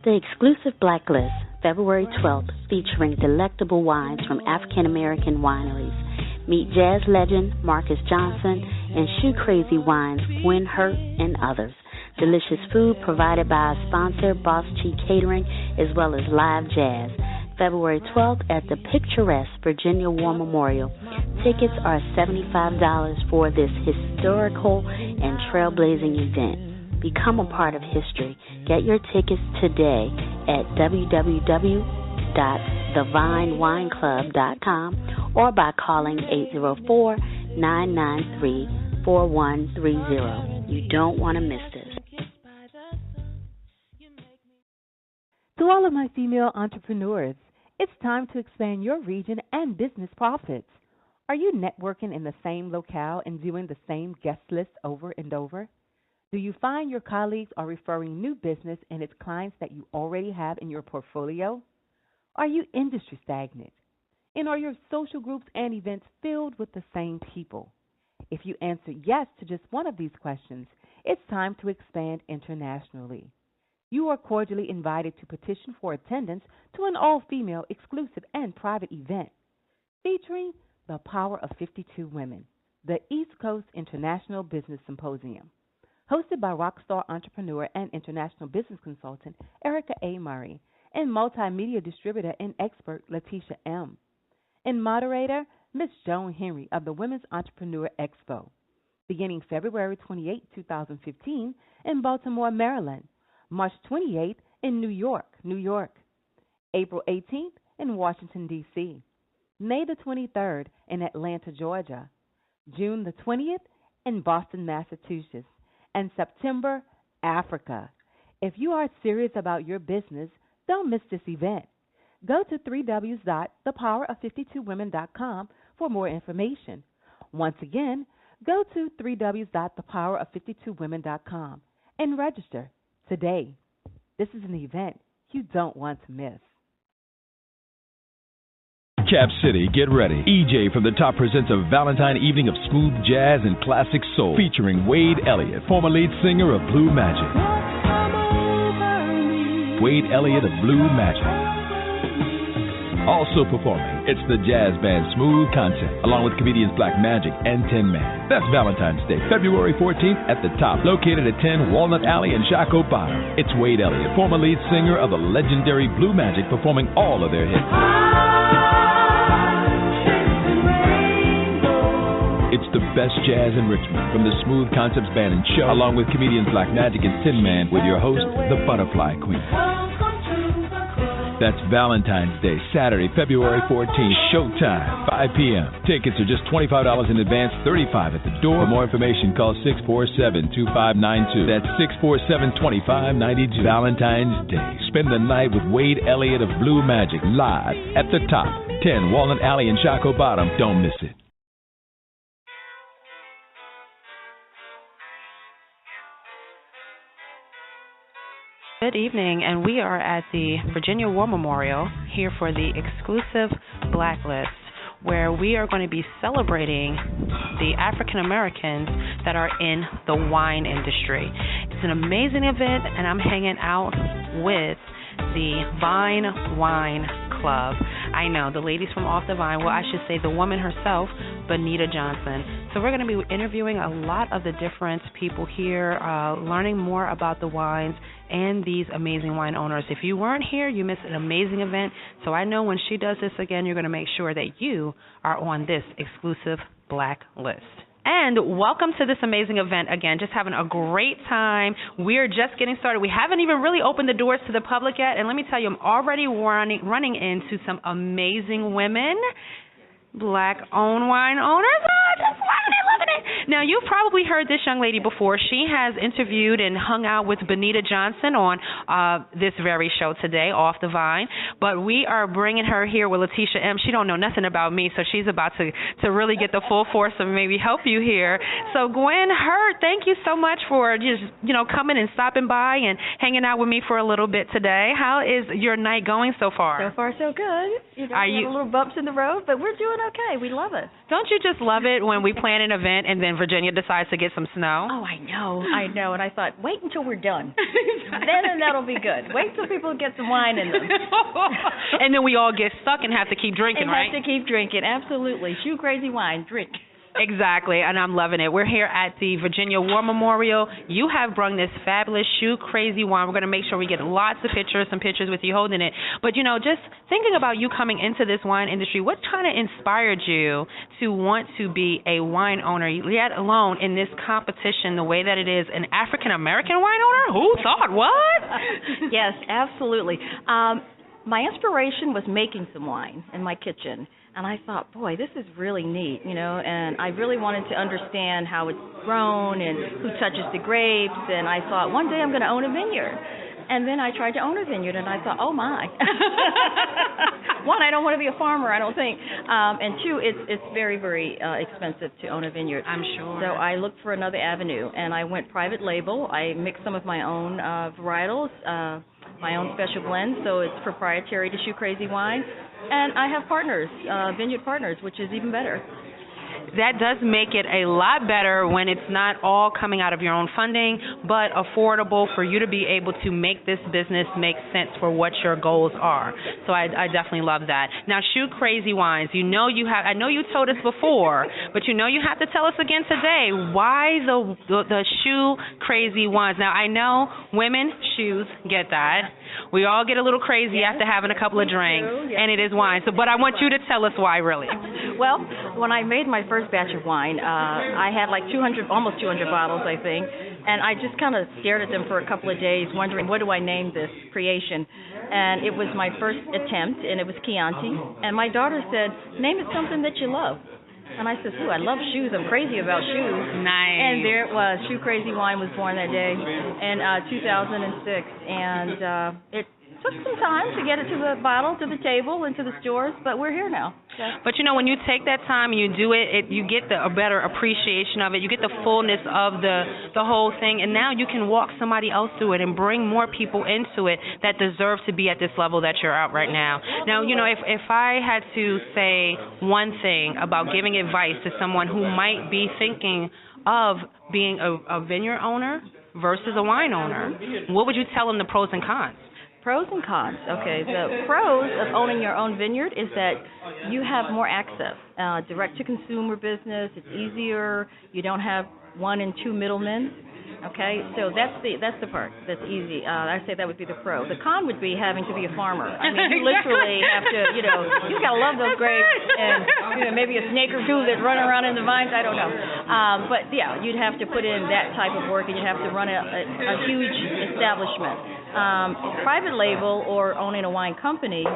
The Exclusive Blacklist, February 12th, featuring delectable wines from African American wineries. Meet jazz legend Marcus Johnson and shoe crazy wines Gwen Hurt and others. Delicious food provided by our sponsor, Boss Chi Catering, as well as live jazz. February 12th at the picturesque Virginia War Memorial. Tickets are $75 for this historical and trailblazing event. Become a part of history. Get your tickets today at www.thevinewineclub.com or by calling 804-993-4130. You don't want to miss this. To all of my female entrepreneurs, it's time to expand your region and business profits. Are you networking in the same locale and viewing the same guest list over and over? Do you find your colleagues are referring new business and its clients that you already have in your portfolio? Are you industry stagnant? And are your social groups and events filled with the same people? If you answer yes to just one of these questions, it's time to expand internationally. You are cordially invited to petition for attendance to an all-female, exclusive, and private event featuring the Power of 52 Women, the East Coast International Business Symposium, hosted by rockstar entrepreneur and international business consultant Erica A. Murray and multimedia distributor and expert Letitia M., and moderator Ms. Joan Henry of the Women's Entrepreneur Expo, beginning February 28, 2015 in Baltimore, Maryland, March 28th in New York, April 18th in Washington, D.C., May the 23rd in Atlanta, Georgia, June the 20th in Boston, Massachusetts, and September, Africa. If you are serious about your business, don't miss this event. Go to www.thepowerof52women.com for more information. Once again, go to www.thepowerof52women.com and register today. This is an event you don't want to miss. Cap City, get ready. EJ from the Top presents a Valentine evening of smooth jazz and classic soul featuring Wade Elliott, former lead singer of Blue Magic. Wade Elliott of Blue Magic. Also performing, it's the jazz band Smooth Concept, along with comedians Black Magic and Tin Man. That's Valentine's Day, February 14th at the Top, located at 10 Walnut Alley in Shockoe Bottom. It's Wade Elliott, former lead singer of the legendary Blue Magic, performing all of their hits. It's the best jazz in Richmond from the Smooth Concepts Band and Show, along with comedians Black Magic and Tin Man, with your host, the Butterfly Queen. That's Valentine's Day, Saturday, February 14th, showtime, 5 p.m. Tickets are just $25 in advance, $35 at the door. For more information, call 647-2592. That's 647-2592. Valentine's Day. Spend the night with Wade Elliott of Blue Magic, live at the Top, 10 Walnut Alley in Shockoe Bottom. Don't miss it. Good evening, and we are at the Virginia War Memorial here for the Exclusive Blacklist, where we are going to be celebrating the African Americans that are in the wine industry. It's an amazing event, and I'm hanging out with the Vine Wine Club. I know, the ladies from Off the Vine, well, I should say the woman herself, Benita Johnson. So we're going to be interviewing a lot of the different people here, learning more about the wines and these amazing wine owners. If you weren't here, you missed an amazing event. So I know when she does this again, you're going to make sure that you are on this exclusive black list. And welcome to this amazing event again. Just having a great time. We're just getting started. We haven't even really opened the doors to the public yet. And let me tell you, I'm already running into some amazing women, black-owned wine owners. Oh, just loving it. Now, you've probably heard this young lady before. She has interviewed and hung out with Benita Johnson on this very show today, Off the Vine. But we are bringing her here with Letitia M. She don't know nothing about me, so she's about to really get the full force of maybe help you here. So, Gwen Hurt, thank you so much for just, coming and stopping by and hanging out with me for a little bit today. How is your night going so far? So far, so good. We have a little bumps in the road, but we're doing okay. We love it. Don't you just love it when we plan an event and then Virginia decides to get some snow. Oh, I know. And I thought, wait until we're done. Then that'll be good. Wait till people get some wine in them. And then we all get stuck and have to keep drinking, right? Have to keep drinking, absolutely. Shoe crazy wine, drink. Exactly, and I'm loving it. We're here at the Virginia War Memorial. You have brung this fabulous Shoe Crazy wine. We're going to make sure we get lots of pictures, some pictures with you holding it. But, just thinking about you coming into this wine industry, what kind of inspired you to want to be a wine owner, yet alone in this competition the way that it is, an African-American wine owner? Who thought? What? Yes, absolutely. My inspiration was making some wine in my kitchen. And I thought, boy, this is really neat, and I really wanted to understand how it's grown and who touches the grapes. And I thought, one day I'm going to own a vineyard. And then I tried to own a vineyard, and I thought, oh, my. One, I don't want to be a farmer, I don't think. And two, it's very, very expensive to own a vineyard. I'm sure. So I looked for another avenue, and I went private label. I mixed some of my own varietals, my own special blend, so it's proprietary to Shoe Crazy Wine. And I have partners, vineyard partners, which is even better. That does make it a lot better when it's not all coming out of your own funding, but affordable for you to be able to make this business make sense for what your goals are. So I definitely love that. Now, Shoe Crazy Wines, I know you told us before, but you have to tell us again today, why the Shoe Crazy Wines? Now, I know women, shoes, get that. We all get a little crazy after having a couple of drinks, and it is wine. So, but I want you to tell us why, really. Well, when I made my first batch of wine, I had like almost 200 bottles, I think, and I just kind of stared at them for a couple of days, wondering, what do I name this creation? And it was my first attempt, and it was Chianti. And my daughter said, name it something that you love. And I said, I love shoes. I'm crazy about shoes. Nice. And there it was. Shoe Crazy Wine was born that day in 2006. And it took some time to get it to the bottle, to the table, and to the stores, but we're here now. So. But, when you take that time and you do it, you get a better appreciation of it. You get the fullness of the whole thing, and now you can walk somebody else through it and bring more people into it that deserve to be at this level that you're at right now. Now, if I had to say one thing about giving advice to someone who might be thinking of being a vineyard owner versus a wine owner, what would you tell them the pros and cons? Pros and cons. Okay, the pros of owning your own vineyard is that you have more access. Direct-to-consumer business, it's easier. You don't have 1 and 2 middlemen. Okay, so that's the part that's easy. I say that would be the pro. The con would be having to be a farmer. I mean, you literally have to, you've got to love those grapes and, maybe a snake or two that run around in the vines. I don't know. But, yeah, you'd have to put in that type of work, and you'd have to run a huge establishment. Private label or owning a wine company,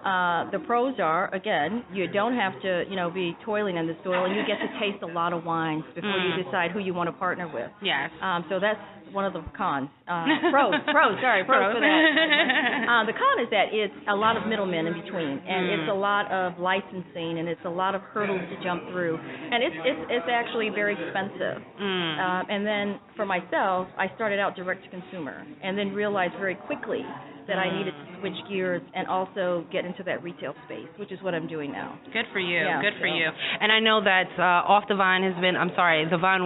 the pros are, again, you don't have to, be toiling in the soil, and you get to taste a lot of wines before you decide who you want to partner with. Yes. So that's one of the cons. Pros for that. The con is that it's a lot of middlemen in between, and it's a lot of licensing, and it's a lot of hurdles to jump through, and it's actually very expensive. And then for myself, I started out direct to consumer, and then realized very quickly that I needed to switch gears and also get into that retail space, which is what I'm doing now. Good for you. Yeah, good for you. And I know that the Vine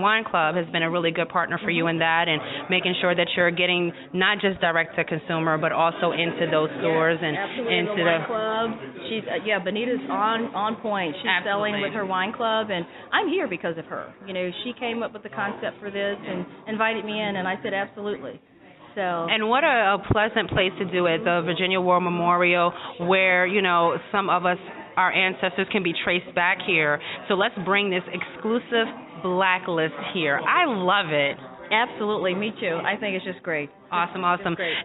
Wine Club has been a really good partner for you in that, and making sure that you're getting not just direct to consumer, but also into those stores and into the wine club. She's Benita's on point. She's selling with her wine club, and I'm here because of her. She came up with the concept for this and invited me in, and I said absolutely. And what a pleasant place to do it, the Virginia War Memorial, where, some of us, our ancestors can be traced back here. So let's bring this exclusive blacklist here. I love it. Absolutely, me too. I think it's just great. Awesome.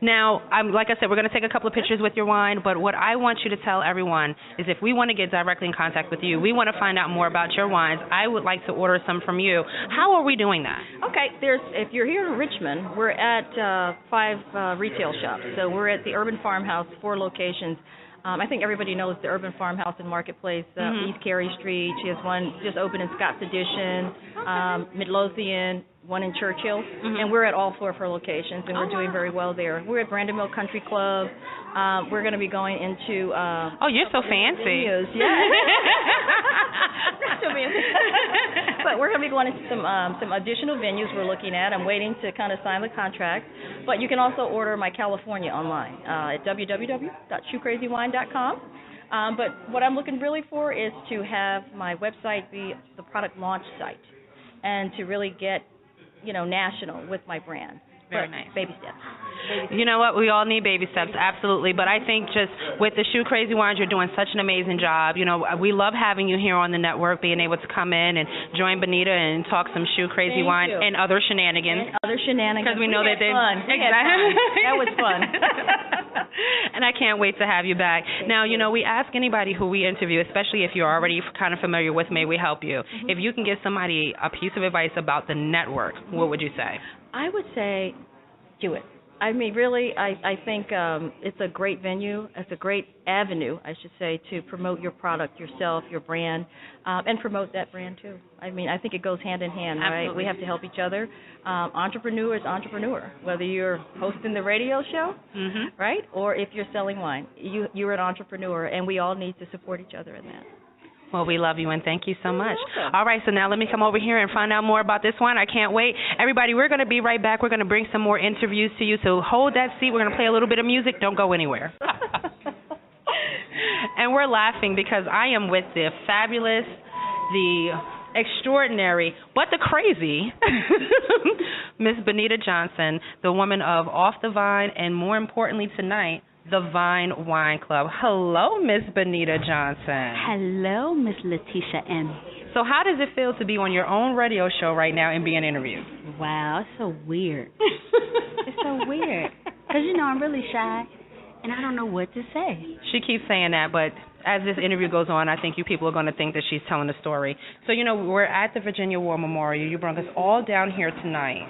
Now, like I said, we're going to take a couple of pictures with your wine, but what I want you to tell everyone is if we want to get directly in contact with you, we want to find out more about your wines, I would like to order some from you. How are we doing that? Okay, if you're here in Richmond, we're at 5 retail shops. So we're at the Urban Farmhouse, 4 locations. I think everybody knows the Urban Farmhouse and Marketplace, East Carey Street. She has one just opened in Scott's Addition, Midlothian, one in Churchill, and we're at all 4 of her locations, and we're doing very well there. We're at Brandon Mill Country Club. We're going to be going into... you're so fancy. Yeah. to me. But we're going to be going into some additional venues we're looking at. I'm waiting to kind of sign the contract. But you can also order my California online at www.shoecrazywine.com. But what I'm looking really for is to have my website be the product launch site and to really get, national with my brand. Very nice. Baby steps. You know what? We all need baby steps, absolutely. But I think just with the Shoe Crazy Wines, you're doing such an amazing job. We love having you here on the network, being able to come in and join Benita and talk some Shoe Crazy Wine and other shenanigans. Because we know that they fun. Exactly. That was fun. And I can't wait to have you back. Now, we ask anybody who we interview, especially if you're already kind of familiar with May We Help You, if you can give somebody a piece of advice about the network, what would you say? I would say do it. I mean, really, I think it's a great venue. It's a great avenue, I should say, to promote your product, yourself, your brand, and promote that brand, too. I mean, I think it goes hand in hand, Absolutely. Right? We have to help each other. Entrepreneur is entrepreneur, whether you're hosting the radio show, right, or if you're selling wine. You're an entrepreneur, and we all need to support each other in that. Well, we love you, and thank you so much. All right, so now let me come over here and find out more about this wine. I can't wait. Everybody, we're going to be right back. We're going to bring some more interviews to you, so hold that seat. We're going to play a little bit of music. Don't go anywhere. And we're laughing because I am with the fabulous, the extraordinary, but the crazy Miss Benita Johnson, the woman of Off the Vine, and more importantly tonight, the Vine Wine Club. Hello, Miss Benita Johnson. Hello, Miss Letitia M. So how does it feel to be on your own radio show right now and being interviewed? Wow, it's so weird. It's so weird. Because, I'm really shy, and I don't know what to say. She keeps saying that, but as this interview goes on, I think you people are going to think that she's telling the story. So, we're at the Virginia War Memorial. You brought us all down here tonight.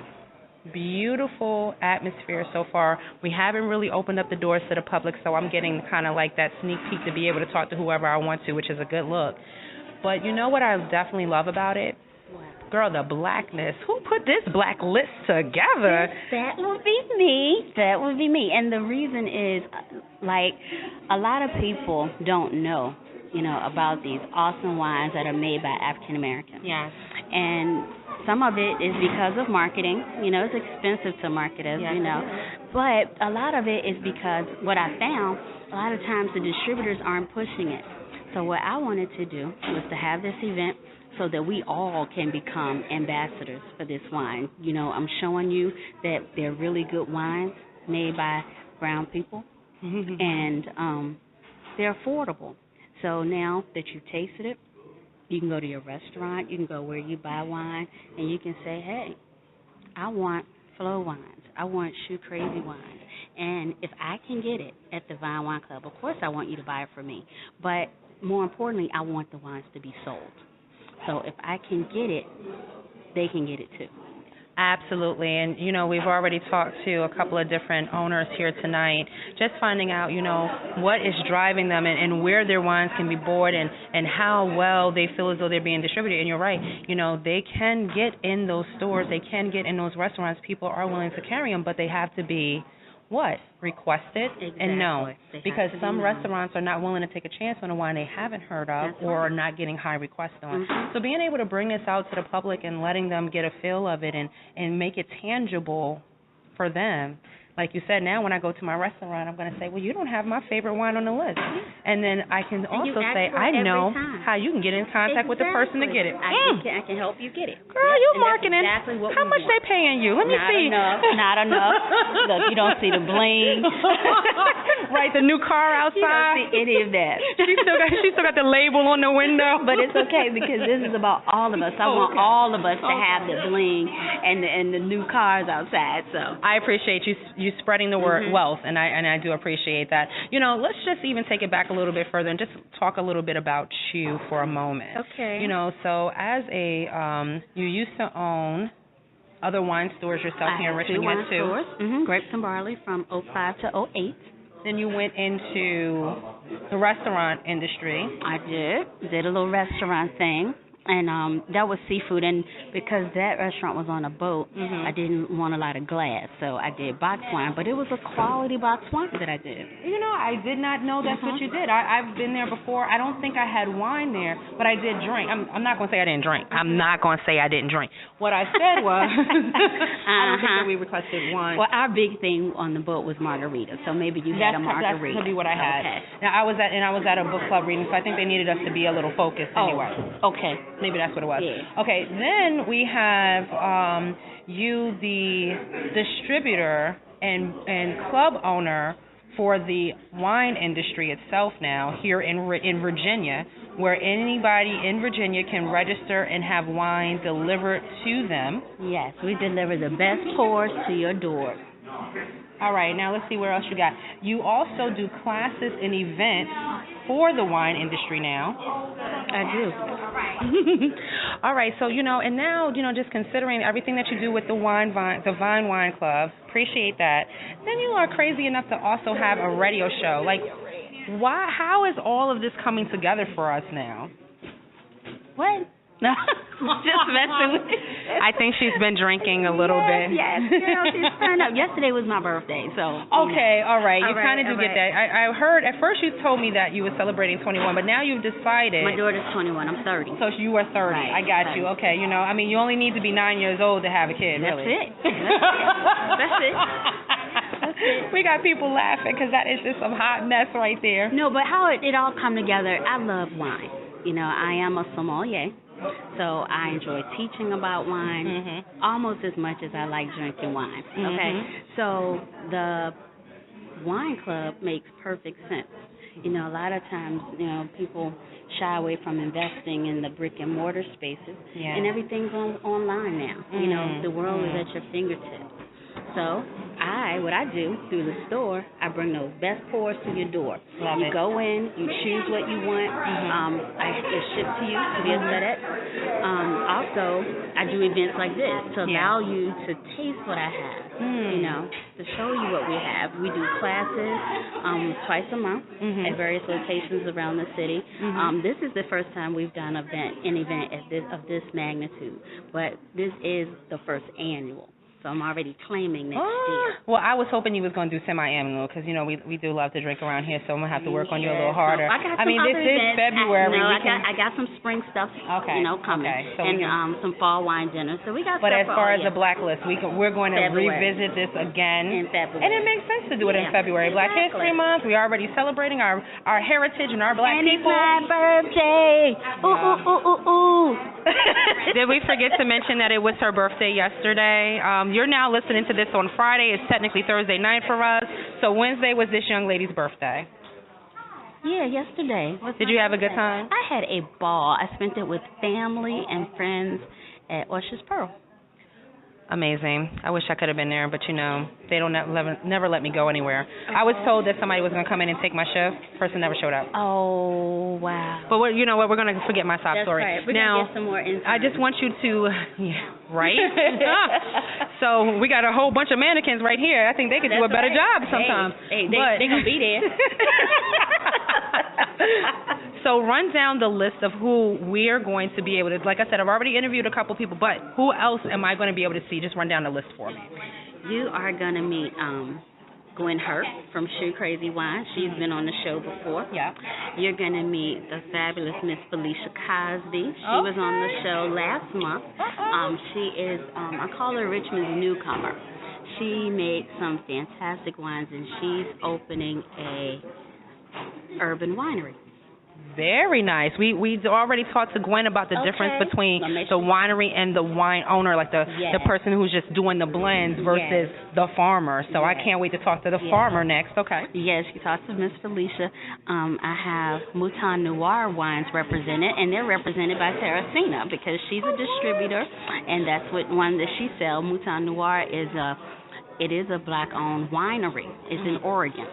Beautiful atmosphere so far. We haven't really opened up the doors to the public, so I'm getting kind of like that sneak peek to be able to talk to whoever I want to, which is a good look. But you know what I definitely love about it? What? Girl, the blackness. Who put this black list together? That would be me. That would be me. And the reason is, a lot of people don't know, about these awesome wines that are made by African Americans. Yes. And some of it is because of marketing. It's expensive to market, as you know. But a lot of it is because what I found, a lot of times the distributors aren't pushing it. So what I wanted to do was to have this event so that we all can become ambassadors for this wine. I'm showing you that they're really good wines made by brown people, and they're affordable. So now that you've tasted it, you can go to your restaurant, you can go where you buy wine, and you can say, hey, I want Flow wines. I want Shoe Crazy wines. And if I can get it at the Vine Wine Club, of course I want you to buy it for me. But more importantly, I want the wines to be sold. So if I can get it, they can get it too. Absolutely. And, we've already talked to a couple of different owners here tonight, just finding out, what is driving them and where their wines can be bought and how well they feel as though they're being distributed. And you're right, they can get in those stores, they can get in those restaurants. People are willing to carry them, but they have to be requested and known, because some restaurants are not willing to take a chance on a wine they haven't heard of or are not getting high requests on. So being able to bring this out to the public and letting them get a feel of it and make it tangible for them. Like you said, now when I go to my restaurant, I'm going to say, well, you don't have my favorite wine on the list. And then I can also say, I know how you can get in contact with the person to get it. I can help you get it. Girl, you marketing. Exactly what how much they paying you? Let me see. Not enough. Look, you don't see the bling. Right, the new car outside. You don't see any of that. She still got the label on the window. But it's okay, because this is about all of us. I want all of us to have the bling and the new cars outside. So I appreciate you spreading the word wealth, and I do appreciate that. Let's just even take it back a little bit further and just talk a little bit about you for a moment. Okay. So as you used to own other wine stores yourself here in Richmond. You had two wine stores, Grapes and Barley, from 05 to 08. Then you went into the restaurant industry. I did a little restaurant thing. And that was seafood, and because that restaurant was on a boat, I didn't want a lot of glass, so I did box wine, but it was a quality box wine that I did. You know, I did not know that's what you did. I've been there before. I don't think I had wine there, but I did drink. I'm not going to say I didn't drink. I'm not going to say I didn't drink. What I said was, I don't think that we requested wine. Well, our big thing on the boat was margarita, so maybe you had a margarita. That could be what I had. Okay. Now, I was at a book club reading, so I think they needed us to be a little focused anyway. Okay. Maybe that's what it was. Yeah. Okay, then we have you, the distributor and club owner for the wine industry itself now here in Virginia, where anybody in Virginia can register and have wine delivered to them. Yes, we deliver the best pours to your door. All right, now let's see where else you got. You also do classes and events for the wine industry now. I do. All right, so, and now, just considering everything that you do with the Vine Wine Club, appreciate that. Then you are crazy enough to also have a radio show. Like, how is all of this coming together for us now? What? No, just messing with you. I think she's been drinking a little bit. Yes, she's turned up. Yesterday was my birthday, so. Okay, all right. You kind of do get right. that. I heard, at first you told me that you were celebrating 21, but now you've decided. My daughter's 21, I'm 30. So you were 30. Right, I got you. Okay, you only need to be 9 years old to have a kid, That's really. it. That's it. That's it. We got people laughing because that is just some hot mess right there. No, but how it all come together, I love wine. I am a sommelier. So I enjoy teaching about wine almost as much as I like drinking wine. Okay, so the wine club makes perfect sense. A lot of times, people shy away from investing in the brick and mortar spaces, and everything's online now. The world is at your fingertips. So what I do through the store, I bring those best pours to your door. You go in, you choose what you want. It's shipped to you via FedEx. Also, I do events like this to allow you to taste what I have. To show you what we have. We do classes twice a month at various locations around the city. This is the first time we've done an event of this magnitude, but this is the first annual. So I'm already claiming next year. Well, I was hoping you was going to do semi-annual because, we do love to drink around here, so I'm going to have to work on you a little harder. I mean, this is February. I got some spring stuff, coming. Okay. So some fall wine dinners. So we got But stuff as far as the blacklist, we're going to revisit this again. In February. And it makes sense to do it in February. Exactly. Black History Month, we're already celebrating our heritage and our black people. And it's my birthday. Ooh. Did we forget to mention that it was her birthday yesterday? You're now listening to this on Friday. It's technically Thursday night for us. So Wednesday was this young lady's birthday. Yeah, yesterday. Did you have a good time? I had a ball. I spent it with family and friends at Osh's Pearl. Amazing. I wish I could have been there, but they don't never let me go anywhere. I was told that somebody was going to come in and take my shift. Person never showed up. Oh, wow. But you know what? We're going to forget my sob story. Right. We're now, going to get some more insight. I just want you to, right? So we got a whole bunch of mannequins right here. I think they could do a better job sometimes. Hey, they're going to be there. So run down the list of who we're going to be able to, like I said, I've already interviewed a couple people, but who else am I going to be able to see? Just run down the list for me. You are going to meet Gwen Hurt from Shoe Crazy Wine. She's been on the show before. Yeah. You're going to meet the fabulous Miss Felicia Cosby. She was on the show last month. She is, I call her Richmond's newcomer. She made some fantastic wines, and she's opening a urban winery. Very nice. We already talked to Gwen about the difference between the winery and the wine owner, like the person who's just doing the blends versus the farmer. So I can't wait to talk to the farmer next. Okay. Yes, you talked to Miss Felicia. I have Mouton Noir wines represented, and they're represented by Terracina because she's a distributor, and that's what one that she sells. Mouton Noir is a black-owned winery. It's in Oregon.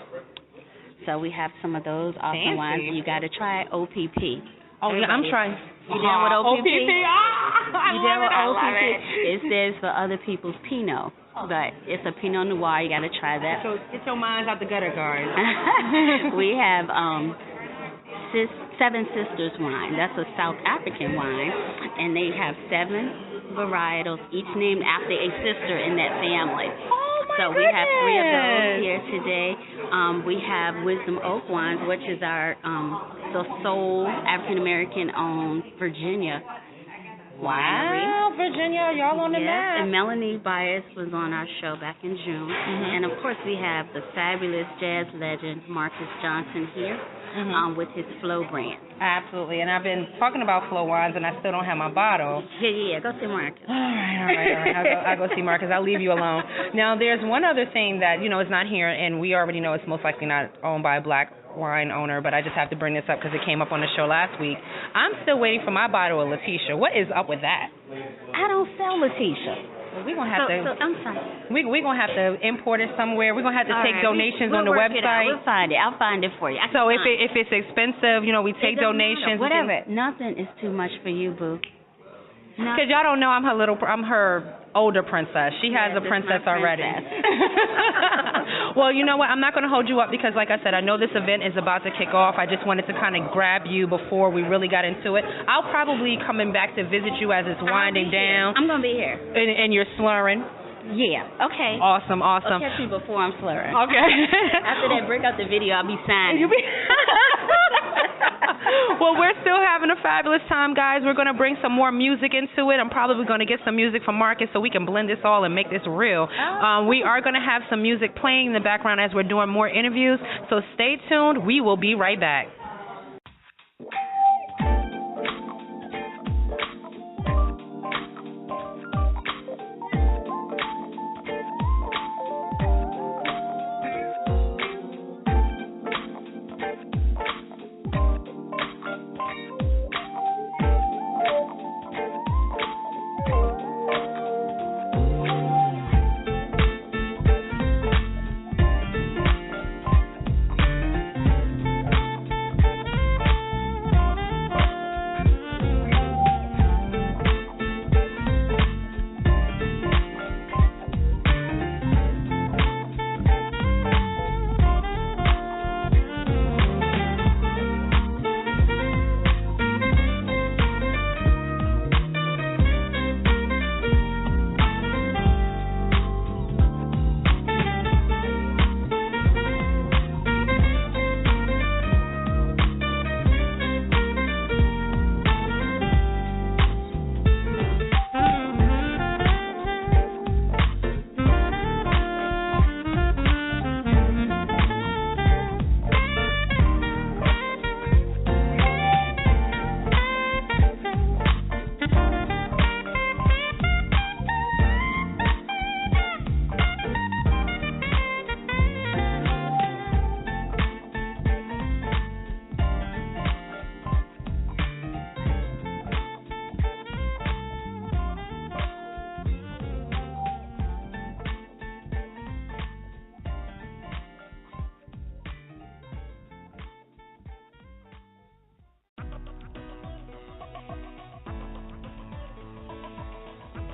So we have some of those awesome wines. You got to try OPP. Oh, yeah, I'm trying. You down with OPP? OPP? I love it. It says for other people's Pinot, but it's a Pinot Noir. You got to try that. So get your minds out the gutter, guys. We have Seven Sisters wine. That's a South African wine, and they have 7 varietals, each named after a sister in that family. So we have 3 of those here today. We have Wisdom Oak wines, which is our the sole African American owned Virginia winery. Wow, Virginia, y'all on the map. And Melanie Bias was on our show back in June. And of course we have the fabulous jazz legend Marcus Johnson here with his Flow brand. Absolutely, and I've been talking about Flow wines, and I still don't have my bottle. Yeah, go see Marcus. All right. I'll go see Marcus. I'll leave you alone. Now, there's one other thing that, is not here, and we already know it's most likely not owned by a black wine owner, but I just have to bring this up because it came up on the show last week. I'm still waiting for my bottle of Letitia. What is up with that? I don't sell Letitia. Well, we're going to have I'm sorry. We're going to have to import it somewhere. We're going to have to take donations on the website. We'll find it. I'll find it for you. So if it's expensive, we take donations. Whatever. Nothing is too much for you, boo. Because y'all don't know I'm her older princess. She has a princess already. Well, you know what? I'm not going to hold you up because, like I said, I know this event is about to kick off. I just wanted to kind of grab you before we really got into it. I'll probably coming back to visit you as it's winding down. I'm going to be here. And you're slurring. Yeah. Okay. Awesome. I'll catch you before I'm slurring. Okay. After that, break out the video. I'll be signing. Well, we're still having a fabulous time, guys. We're going to bring some more music into it. I'm probably going to get some music from Marcus so we can blend this all and make this real. We are going to have some music playing in the background as we're doing more interviews, so stay tuned. We will be right back.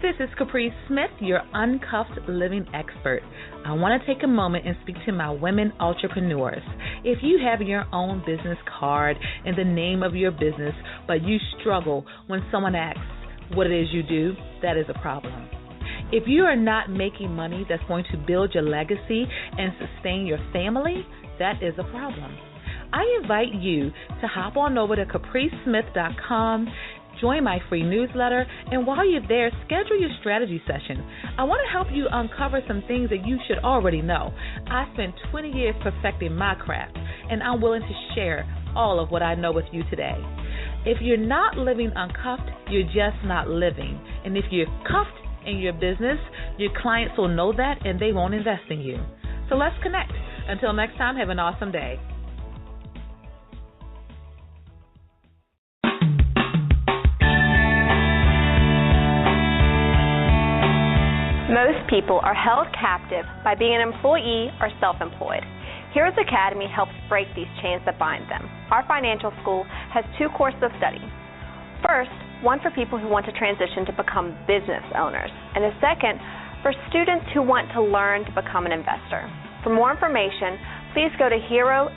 This is Caprice Smith, your uncuffed living expert. I want to take a moment and speak to my women entrepreneurs. If you have your own business card in the name of your business, but you struggle when someone asks what it is you do, that is a problem. If you are not making money that's going to build your legacy and sustain your family, that is a problem. I invite you to hop on over to capricesmith.com, join my free newsletter, and while you're there, schedule your strategy session. I want to help you uncover some things that you should already know. I spent 20 years perfecting my craft, and I'm willing to share all of what I know with you today. If you're not living uncuffed, you're just not living. And if you're cuffed in your business, your clients will know that and they won't invest in you. So let's connect. Until next time, have an awesome day. Most people are held captive by being an employee or self-employed. Heroes Academy helps break these chains that bind them. Our financial school has 2 courses of study. First, one for people who want to transition to become business owners, and the second for students who want to learn to become an investor. For more information, please go to heroacad.com.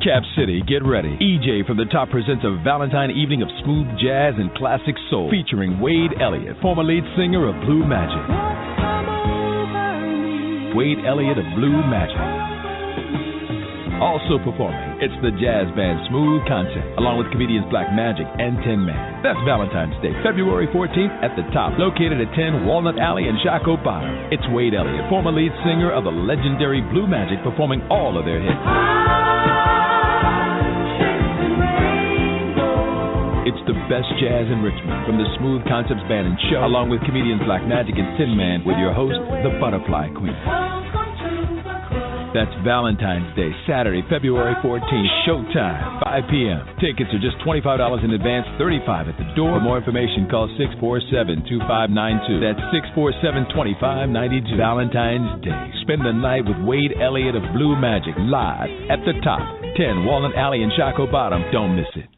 Cap City, get ready. EJ from the Top presents a Valentine evening of smooth jazz and classic soul featuring Wade Elliott, former lead singer of Blue Magic. Wade Elliott of Blue Magic. Also performing, it's the jazz band Smooth Concept, along with comedians Black Magic and Tin Man. That's Valentine's Day, February 14th at the Top, located at 10 Walnut Alley in Shockoe Bottom. It's Wade Elliott, former lead singer of the legendary Blue Magic, performing all of their hits. It's the best jazz in Richmond from the Smooth Concepts Band and Show, along with comedians Black Magic and Tin Man, with your host, the Butterfly Queen. That's Valentine's Day, Saturday, February 14th, showtime, 5 p.m. Tickets are just $25 in advance, $35 at the door. For more information, call 647-2592. That's 647-2592. Valentine's Day. Spend the night with Wade Elliott of Blue Magic, live at the Top, 10 Walnut Alley in Shockoe Bottom. Don't miss it.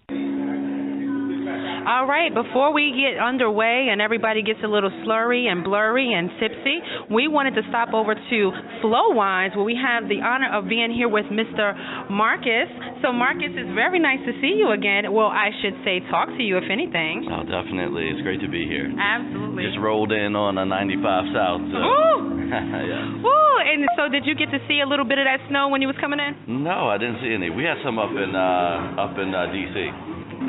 All right, before we get underway and everybody gets a little slurry and blurry and tipsy, we wanted to stop over to Flow Wines, where we have the honor of being here with Mr. Marcus. So, Marcus, it's very nice to see you again. Well, I should say talk to you, if anything. Oh, definitely. It's great to be here. Absolutely. Just rolled in on a 95 South. So. Woo! Yeah. Woo! And so did you get to see a little bit of that snow when you was coming in? No, I didn't see any. We had some up in D.C.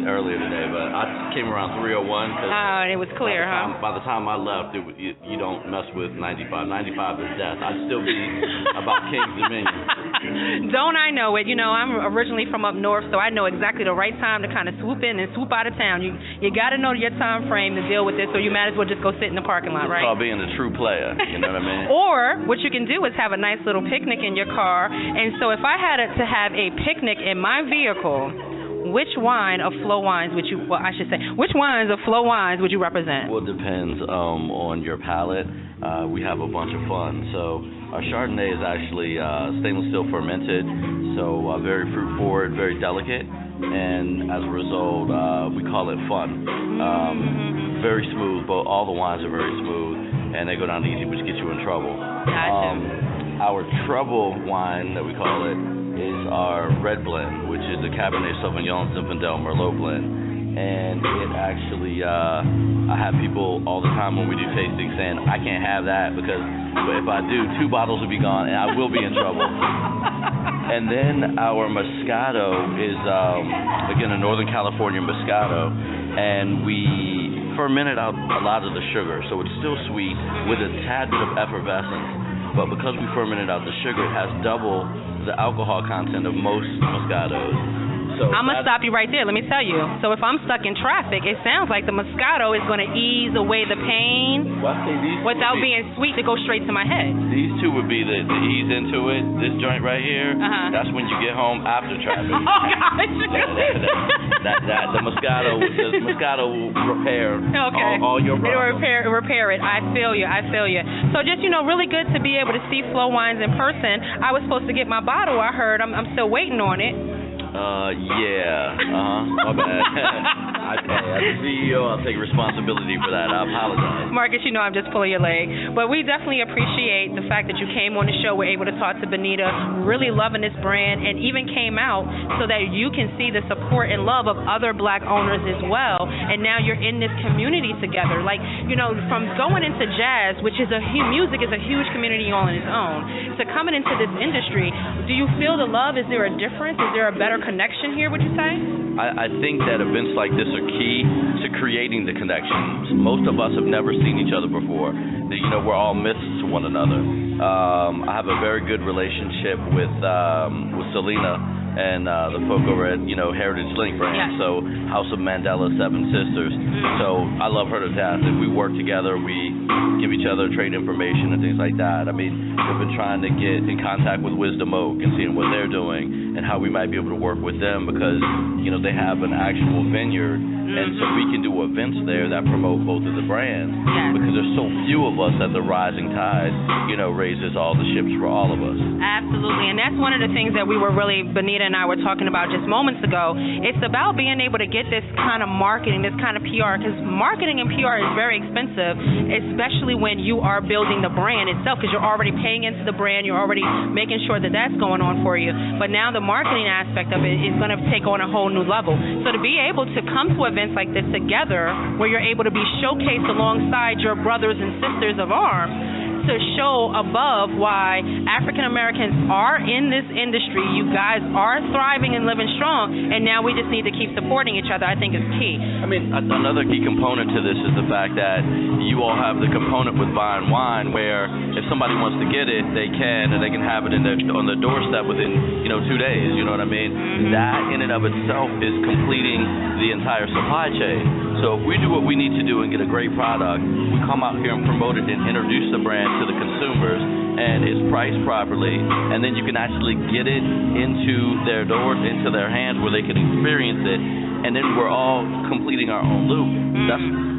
earlier today, but I came around 301. Oh, it was clear, by the time I left, you don't mess with 95. 95 is death. I'd still be about King's Dominion. Don't I know it? You know, I'm originally from up north, so I know exactly the right time to kind of swoop in and swoop out of town. You got to know your time frame to deal with this, so you might as well just go sit in the parking lot, right? It's called being a true player, you know what I mean? Or what you can do is have a nice little picnic in your car. And so if I had to have a picnic in my vehicle, which wine of Flow Wines would you, which wines of Flow Wines would you represent? Well, it depends on your palate. We have a bunch of fun. So our Chardonnay is actually stainless steel fermented, so very fruit forward, very delicate, and as a result, we call it fun. Very smooth, but all the wines are very smooth, and they go down easy, which gets you in trouble. Gotcha. Our trouble wine, that we call it, is our red blend, which is the Cabernet Sauvignon Zinfandel Merlot blend. And it actually, I have people all the time when we do tastings saying, I can't have that because if I do, 2 bottles will be gone and I will be in trouble. And then our Moscato is, again, a Northern California Moscato, and we fermented out a lot of the sugar, so it's still sweet with a tad bit of effervescence. But because we fermented out the sugar, it has double the alcohol content of most Moscatos. So I'm going to stop you right there. Let me tell you. So if I'm stuck in traffic, it sounds like the Moscato is going to ease away the pain without being sweet to go straight to my head. These two would be the ease into it. This joint right here, that's when you get home after traffic. Oh, gosh. The Moscato will repair all your problems. It'll repair it. I feel you. So just, really good to be able to see Flow Wines in person. I was supposed to get my bottle, I heard. I'm still waiting on it. My bad. As a CEO, I'll take responsibility for that. I apologize. Marcus, I'm just pulling your leg. But we definitely appreciate the fact that you came on the show. We're able to talk to Benita, really loving this brand, and even came out so that you can see the support and love of other Black owners as well. And now you're in this community together. Like, from going into jazz, which is music is a huge community all on its own, to coming into this industry, do you feel the love? Is there a difference? Is there a better connection here, would you say? I think that events like this are key to creating the connections. Most of us have never seen each other before. We're all myths to one another. I have a very good relationship with Selena and the folk over at Heritage Link brand. So House of Mandela, 7 Sisters. So I love her to death. If we work together, we give each other trade information and things like that. I mean, we've been trying to get in contact with Wisdom Oak and seeing what they're doing and how we might be able to work with them because they have an actual vineyard. And so we can do events there that promote both of the brands because there's so few of us that the rising tide, raises all the ships for all of us. Absolutely. And that's one of the things that Benita and I were talking about just moments ago. It's about being able to get this kind of marketing, this kind of PR, because marketing and PR is very expensive, especially when you are building the brand itself, because you're already paying into the brand, you're already making sure that that's going on for you. But now the marketing aspect of it is going to take on a whole new level. So to be able to come to events like this together, where you're able to be showcased alongside your brothers and sisters of arms, to show above why African Americans are in this industry. You guys are thriving and living strong, and now we just need to keep supporting each other, I think is key. I mean, another key component to this is the fact that you all have the component with buying wine where if somebody wants to get it, they can, and they can have it on the doorstep within 2 days, you know what I mean? Mm-hmm. That in and of itself is completing the entire supply chain. So if we do what we need to do and get a great product, we come out here and promote it and introduce the brand to the consumers, and it's priced properly, and then you can actually get it into their doors, into their hands where they can experience it, and then we're all completing our own loop. That's,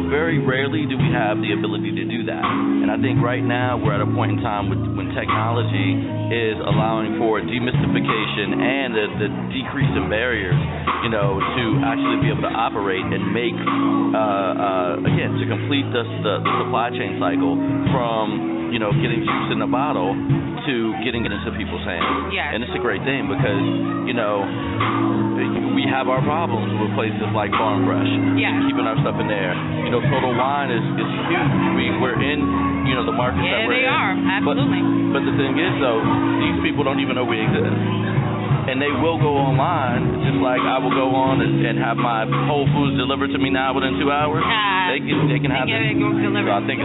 very rarely do we have the ability to do that. And I think right now we're at a point in time when technology is allowing for demystification and the decrease in barriers, to actually be able to operate and make, again, to complete the supply chain cycle from getting juice in a bottle to getting it into people's hands. Yes. And it's a great thing because, we have our problems with places like Farm Fresh. Yes. Keeping our stuff in there. Total Wine is huge. We're in, the markets that we're in. Yeah, they are. Absolutely. But the thing is, though, these people don't even know we exist. And they will go online, just like I will go on and have my Whole Foods delivered to me now within 2 hours. They can have it. So I think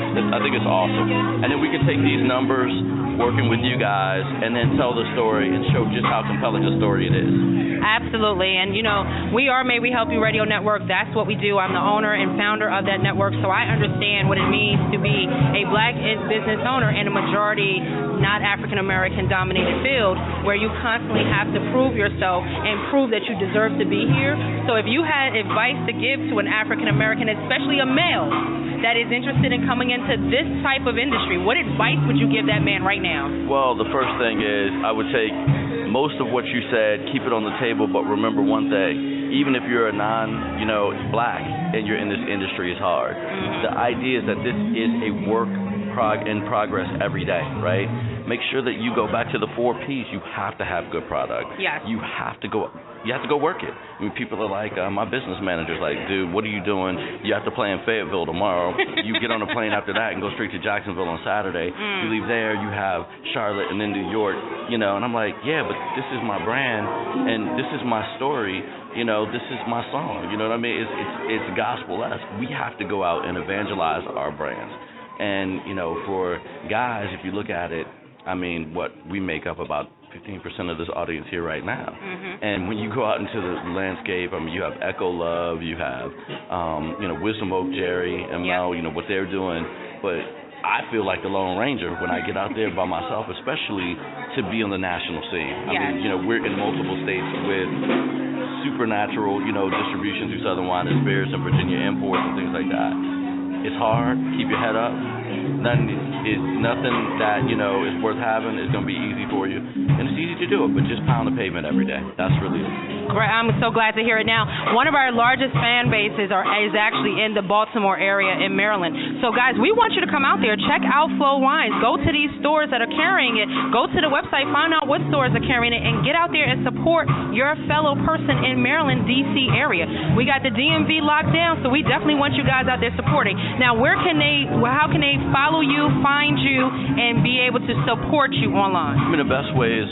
it's awesome. And then we can take these numbers, working with you guys, and then tell the story and show just how compelling a story it is. Absolutely. And, we are May We Help You Radio Network. That's what we do. I'm the owner and founder of that network, so I understand what it means to be a black business owner in a majority not African-American dominated field where you constantly have to prove yourself and prove that you deserve to be here. So if you had advice to give to an African-American, especially a male, that is interested in coming into this type of industry, what advice would you give that man right now? Well, the first thing is I would take most of what you said, keep it on the table, but remember one thing. Even if you're a black and you're in this industry, it's hard. Mm-hmm. The idea is that this is a work in progress every day, right? Make sure that you go back to the 4 Ps. You have to have good product. Yes. You have to go work it. I mean, people are like, my business manager's like, dude, what are you doing? You have to play in Fayetteville tomorrow. You get on a plane after that and go straight to Jacksonville on Saturday. You leave there, you have Charlotte and then New York, and I'm like, yeah, but this is my brand and this is my story. This is my song. You know what I mean? It's gospel-esque. We have to go out and evangelize our brands. And, for guys, if you look at it, I mean, we make up about 15% of this audience here right now. Mm-hmm. And when you go out into the landscape, I mean, you have Echo Love, you have, Wisdom Oak Jerry, and Mel, what they're doing. But I feel like the Lone Ranger when I get out there by myself, especially to be on the national scene. Yes. I mean, we're in multiple states with supernatural, distribution through Southern Wine and Spirits and Virginia Imports and things like that. It's hard. Keep your head up. Nothing that, is worth having is going to be easy for you. And it's easy to do it, but just pound the pavement every day. That's really it. I'm so glad to hear it now. One of our largest fan bases is actually in the Baltimore area in Maryland. So, guys, we want you to come out there. Check out Flow Wines. Go to these stores that are carrying it. Go to the website. Find out what stores are carrying it. And get out there and support your fellow person in Maryland, D.C. area. We got the DMV locked down, so we definitely want you guys out there supporting. Now, how can they follow you, find you, and be able to support you online? I mean, the best way is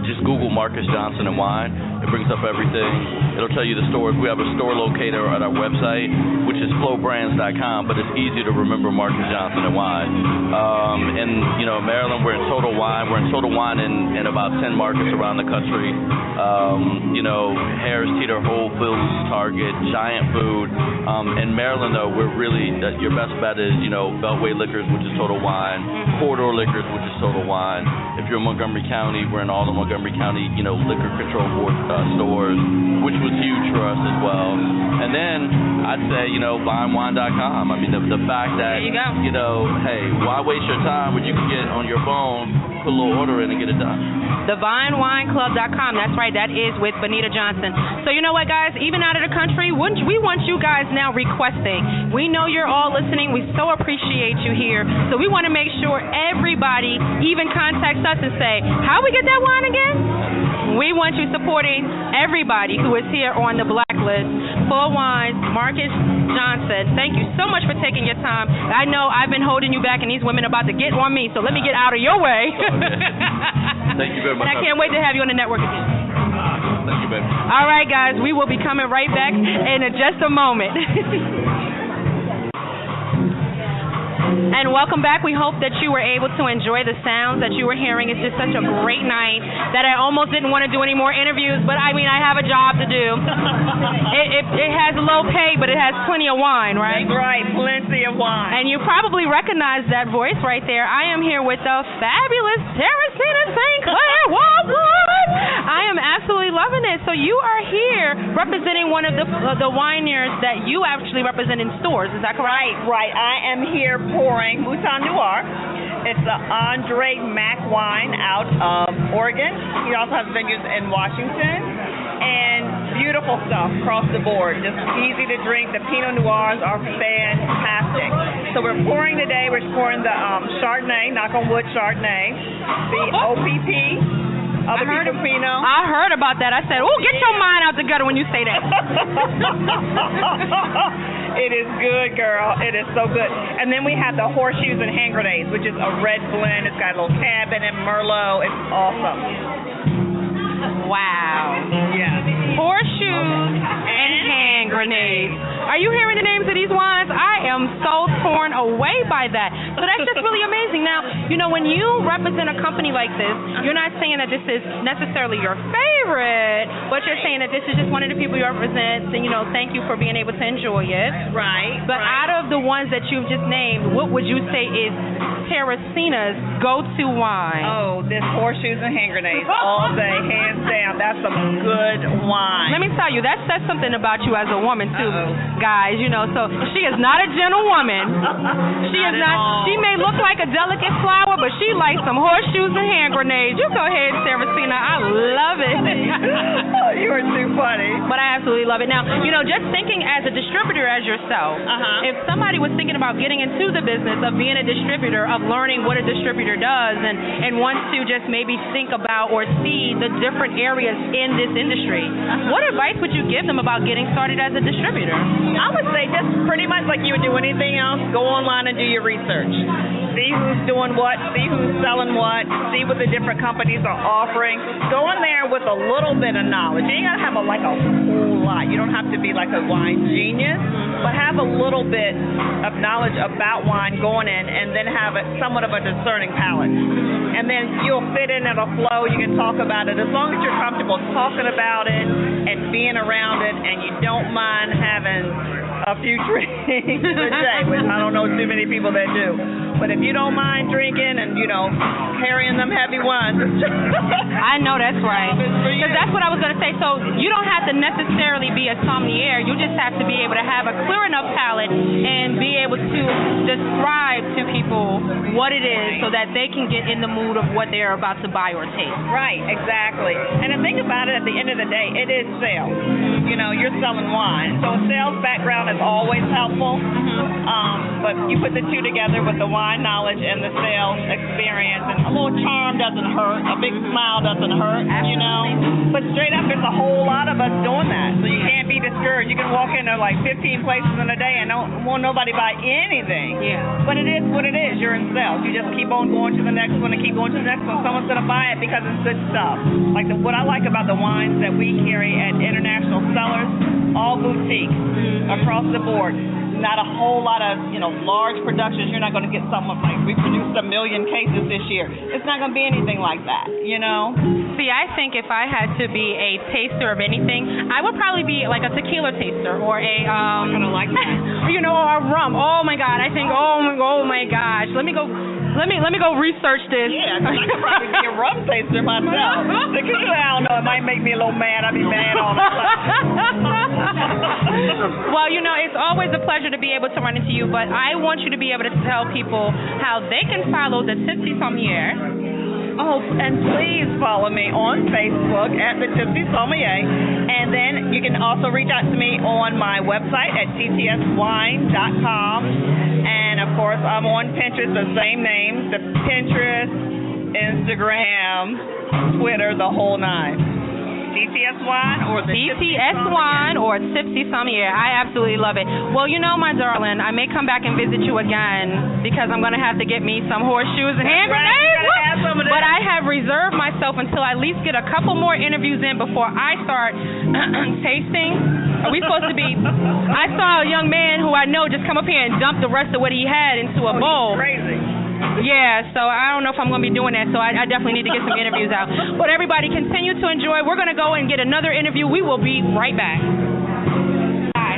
just Google Marcus Johnson and Wine. It brings up everything. It'll tell you the stores. We have a store locator at our website, which is flowbrands.com, but it's easy to remember Marcus Johnson and Wine. In Maryland, we're in Total Wine. We're in Total Wine in about 10 markets around the country. Harris Teeter, Whole Foods, Target, Giant Food. In Maryland, though, we're really, your best bet is, Beltway Liquors, which is Total Wine, Corridor Liquors, which is Total Wine. If you're in Montgomery County, we're in all the Montgomery County, Liquor Control Board stores, which was huge for us as well. And then I'd say, buyingwine.com. I mean, the fact that, there you go. Hey, why waste your time when you can get on your phone put a little order in and get it done. DivineWineClub.com. That's right. That is with Benita Johnson. So you know what, guys? Even out of the country, we want you guys now requesting. We know you're all listening. We so appreciate you here. So we want to make sure everybody even contacts us and say, how we get that wine again? We want you supporting everybody who is here on the Blacklist. Full Wines, Marcus Johnson, thank you so much for taking your time. I know I've been holding you back, and these women are about to get on me, so let me get out of your way. Thank you very much. And I can't wait to have you on the network again. Thank you, baby. All right, guys, we will be coming right back in just a moment. And welcome back. We hope that you were able to enjoy the sounds that you were hearing. It's just such a great night that I almost didn't want to do any more interviews, but I mean, I have a job to do. It has low pay, but it has plenty of wine, right? That's right, plenty of wine. And you probably recognize that voice right there. I am here with the fabulous Teresina St. Clair Wildwood. I am absolutely loving it. So you are here representing one of the wineries that you actually represent in stores. Is that correct? Right. I am here pouring Mouton Noir. It's the Andre Mack wine out of Oregon. He also has venues in Washington. And beautiful stuff across the board. Just easy to drink. The Pinot Noirs are fantastic. So we're pouring today. We're pouring the Chardonnay, knock on wood Chardonnay, the OPP. I heard about that. I said, oh, get your mind out the gutter when you say that. It is good, girl. It is so good. And then we have the Horseshoes and Hand Grenades, which is a red blend. It's got a little cabin and Merlot. It's awesome. Wow. Yeah. Horseshoes and Hand Grenades. Are you hearing the names of these wines? I am so torn away by that. So that's just really amazing. Now, you know, when you represent a company like this, you're not saying that this is necessarily your favorite, but you're saying that this is just one of the people you represent, and, you know, thank you for being able to enjoy it. Right. But out of the ones that you've just named, what would you say is Teresina's go-to wine? Oh, this Horseshoes and Hand Grenades all day, hands down. That's some good wine. Let me tell you, that says something about you as a woman, too, guys. You know, so she is not a gentlewoman. She is not. She may look like a delicate flower, but she likes some horseshoes and hand grenades. You go ahead, Teresina. I love it. Oh, you are too funny. But I absolutely love it. Now, you know, just thinking as a distributor as yourself, if somebody was thinking about getting into the business of being a distributor, of learning what a distributor does, and wants to just maybe think about or see the different areas in this industry, what advice would you give them about getting started as a distributor? I would say just pretty much like you would do anything else, go online and do your research. See who's doing what, see who's selling what, see what the different companies are offering. Go in there with a little bit of knowledge. You ain't got to have a whole lot. You don't have to be like a wine genius, but have a little bit of knowledge about wine going in, and then have somewhat of a discerning palate. And then you'll fit in, it'll flow, you can talk about it. As long as you're comfortable talking about it and being around it, and you don't mind having a few drinks a day, which I don't know too many people that do. But if you don't mind drinking and, you know, carrying them heavy ones. I know that's right. Because that's what I was going to say. So you don't have to necessarily be a sommelier. You just have to be able to have a clear enough palate and be able to describe to people what it is so that they can get in the mood of what they're about to buy or taste. Right, exactly. And the thing about it, at the end of the day, it is sales. You know, you're selling wine. So a sales background is always helpful. But you put the two together with the wine knowledge and the sales experience, and a little charm doesn't hurt, a big smile doesn't hurt, you know. But straight up, there's a whole lot of us doing that, so you can't be discouraged. You can walk into like 15 places in a day and won't nobody buy anything. Yeah. But it is what it is. You're in sales. You just keep on going to the next one and keep going to the next one. Someone's going to buy it because it's good stuff. Like what I like about the wines that we carry at international sellers, all boutique across the board. Not a whole lot of, you know, large productions. You're not going to get something like we produced 1 million cases this year. It's not going to be anything like that, you know? See, I think if I had to be a taster of anything, I would probably be like a tequila taster or a I'm going to like that. you know, or a rum. Oh my God, I think oh my gosh. Let me go research this. Yeah, I could probably be a rum taster myself. Tequila, I don't know, it might make me a little mad. I'd be mad all the time. Well, you know, it's always a pleasure to be able to run into you, but I want you to be able to tell people how they can follow the Tipsy Sommelier Oh, and please follow me on Facebook at the Tipsy Sommelier. And then you can also reach out to me on my website at ttswine.com. And, of course, I'm on Pinterest, the same name, the Pinterest, Instagram, Twitter, the whole nine. DTS Wine or the DTS Wine or Tipsy Sommelier. I absolutely love it. Well, you know, my darling, I may come back and visit you again because I'm going to have to get me some horseshoes and hand grenades. But I have reserved myself until I at least get a couple more interviews in before I start tasting. Are we supposed to be? I saw a young man who I know just come up here and dump the rest of what he had into a bowl. Crazy. Yeah, so I don't know if I'm going to be doing that, so I definitely need to get some interviews out. But everybody, continue to enjoy. We're going to go and get another interview. We will be right back. Hi.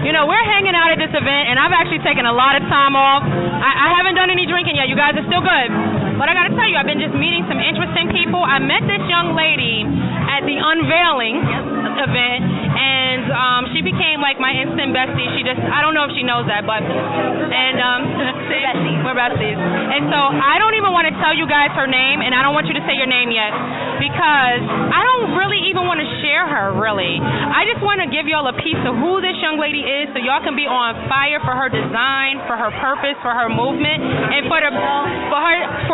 You know, we're hanging out at this event, and I've actually taken a lot of time off. I haven't done any drinking yet. You guys are still good. But I got to tell you, I've been just meeting some interesting people. I met this young lady at the unveiling event, and she became like my instant bestie. I don't know if she knows that, but, and, we're besties. And so I don't even want to tell you guys her name, and I don't want you to say your name yet, because I don't really even want to share her, really. I just want to give y'all a piece of who this young lady is so y'all can be on fire for her design, for her purpose, for her movement, and for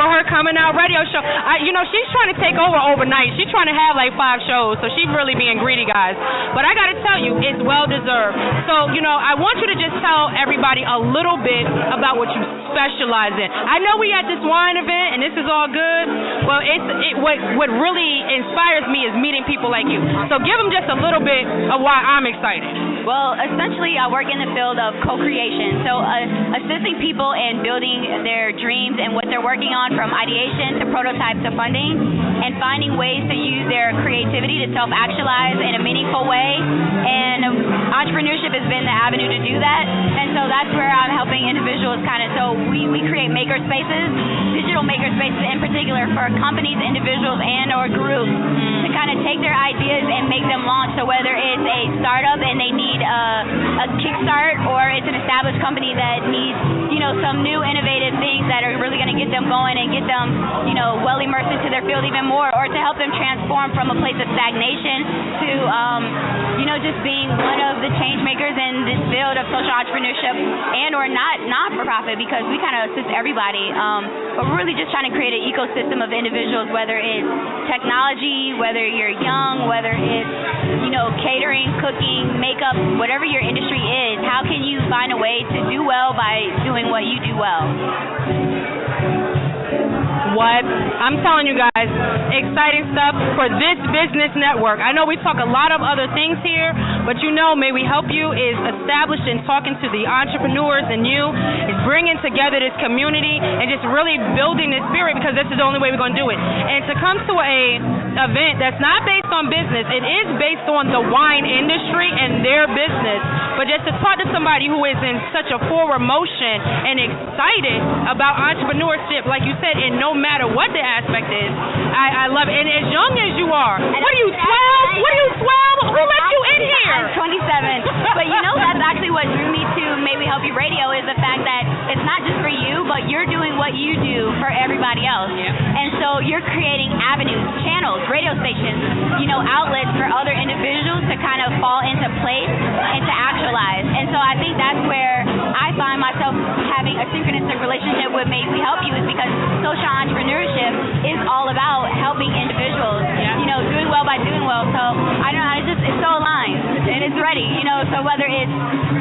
her coming out radio show. You know, she's trying to take over overnight. She's trying to have like 5 shows, so she's really being greedy, guys. But I got to tell you, it's well-deserved. So, you know, I want you to just tell everybody a little bit about what you specialize in. I know we at this wine event, and this is all good. Well, what really inspires me is meeting people like you. So give them just a little bit of why I'm excited. Well, essentially, I work in the field of co-creation. So assisting people in building their dreams and what they're working on, from ideation to prototype to funding, and finding ways to use their creativity to self-actualize in a meaningful way. And entrepreneurship has been the avenue to do that. And so that's where I'm helping individuals so we create maker spaces, digital maker spaces in particular, for companies, individuals, and or groups to kind of take their ideas and make them launch. So whether it's a startup and they need a kickstart, or it's an established company that needs, some new innovative things that are really going to get them going and get them, well immersed into their field even more, or to help them transform from a place of stagnation to, just being one of the change makers in this field of social entrepreneurship and or not for profit, because we kind of assist everybody. But we're really just trying to create an ecosystem of individuals, whether it's technology, whether you're young, whether it's, catering, cooking, makeup, whatever your industry is. How can you find a way to do well by doing what you do well? What? I'm telling you guys, exciting stuff for this business network. I know we talk a lot of other things here, but May We Help You is established in talking to the entrepreneurs and you, is bringing together this community and just really building this spirit, because this is the only way we're going to do it. And to come to a event that's not based on business, it is based on the wine industry and their business, but just to talk to somebody who is in such a forward motion and excited about entrepreneurship, like you said, and no matter what the aspect is, I love it. And as young as you are, what are you, 12? What are you, 12? Who let you in here? I'm 27. But that's actually what drew me to Maybe Help You Radio, is the fact that it's not just for you, but you're doing what you do for everybody else. Yeah. And so you're creating avenues, channels, radio stations, outlets for other individuals to kind of fall into place and to actualize. And so I think that's where I find myself having a synchronistic relationship with Maybe We Help You, is because social entrepreneurship is all about helping individuals, doing well by doing well. So I don't know, it's so aligned and it's ready, so whether it's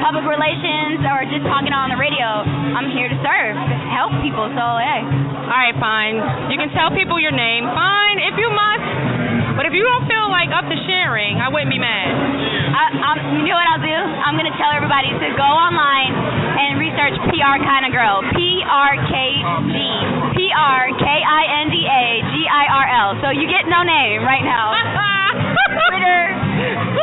public relations or just talking on the radio, I'm here to serve, help people. So hey. All right, fine. You can tell people your name, fine, if you must. But if you don't feel like up to sharing, I wouldn't be mad. You know what I'll do? I'm going to tell everybody to go online and research PR Kinda Girl. PRKINDAGIRL. So you get no name right now. Twitter,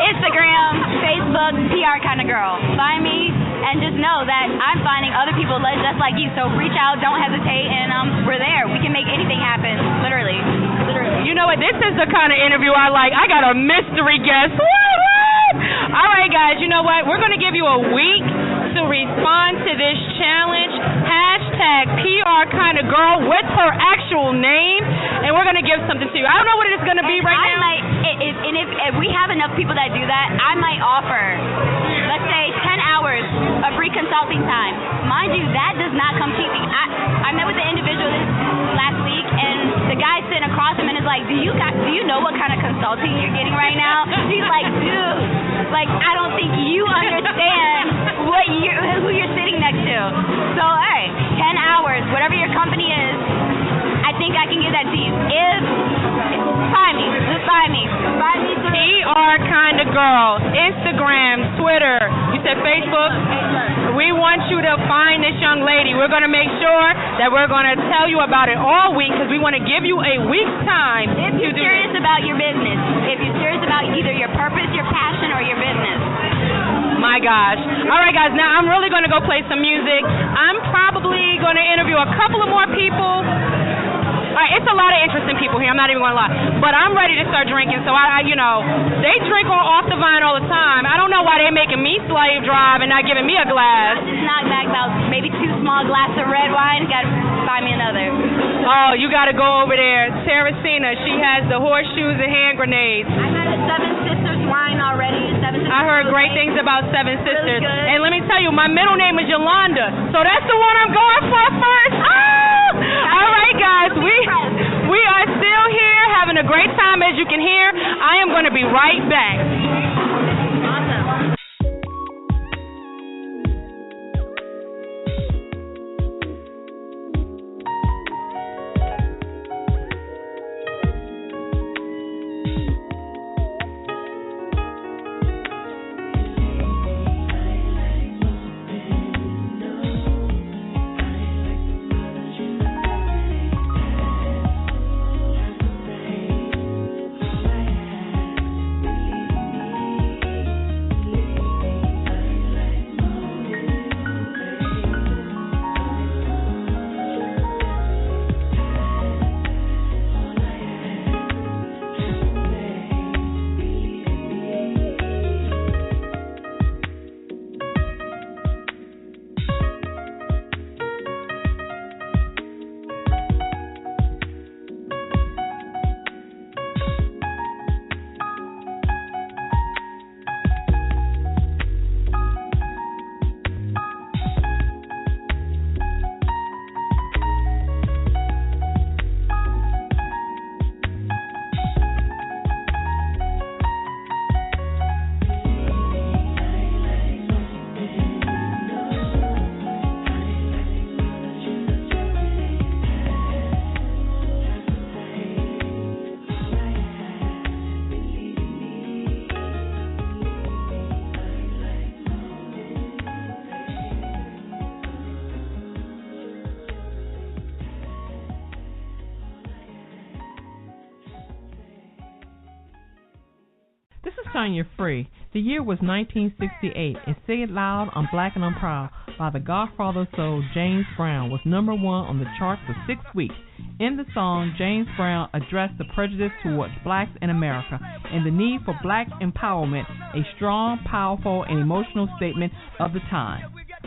Instagram, Facebook, PR Kinda Girl. Find me and just know that I'm finding other people just like you. So reach out, don't hesitate, and we're there. We can make anything happen, literally. You know what? This is the kind of interview I like. I got a mystery guest. All right, guys, you know what? We're going to give you a week to respond to this challenge. #PR Kinda Girl with her actual actual name, and we're going to give something to you. I don't know what it is going to be right now. If we have enough people that do that, I might offer, let's say, 10 hours of free consulting time. Mind you, that does not come cheaply. I met with the individual last week, and the guy sitting across him and is like, do you know what kind of consulting you're getting right now? He's like, dude, like, I don't think you understand who you're sitting next to. So, hey, 10 hours, whatever your company is, I think I can give that to you. Find me. PR kind of girl. Instagram, Twitter. You said Facebook? We want you to find this young lady. We're going to make sure that we're going to tell you about it all week because we want to give you a week's time. If you're serious about your business, if you're serious about either your purpose, your passion, or your business. My gosh. All right, guys. Now I'm really going to go play some music. I'm probably going to interview a couple of more people. All right, it's a lot of interesting people here. I'm not even going to lie. But I'm ready to start drinking. So, they drink off the vine all the time. I don't know why they're making me slave drive and not giving me a glass. I just knocked back about maybe 2 small glasses of red wine. Got to buy me another. Oh, you got to go over there. Teresina, she has the horseshoes and hand grenades. I had a Seven Sisters wine already. I heard great things about Seven Sisters. Really and let me tell you, my middle name is Yolanda. So that's the one I'm going for first. Oh! All right, guys. We are still here having a great time. As you can hear, I am going to be right back. Awesome. Tanya Free. The year was 1968, and Say It Loud, I'm Black and I'm Proud by the Godfather of Soul, James Brown, was #1 on the charts for 6 weeks. In the song, James Brown addressed the prejudice towards blacks in America and the need for black empowerment, a strong, powerful, and emotional statement of the time.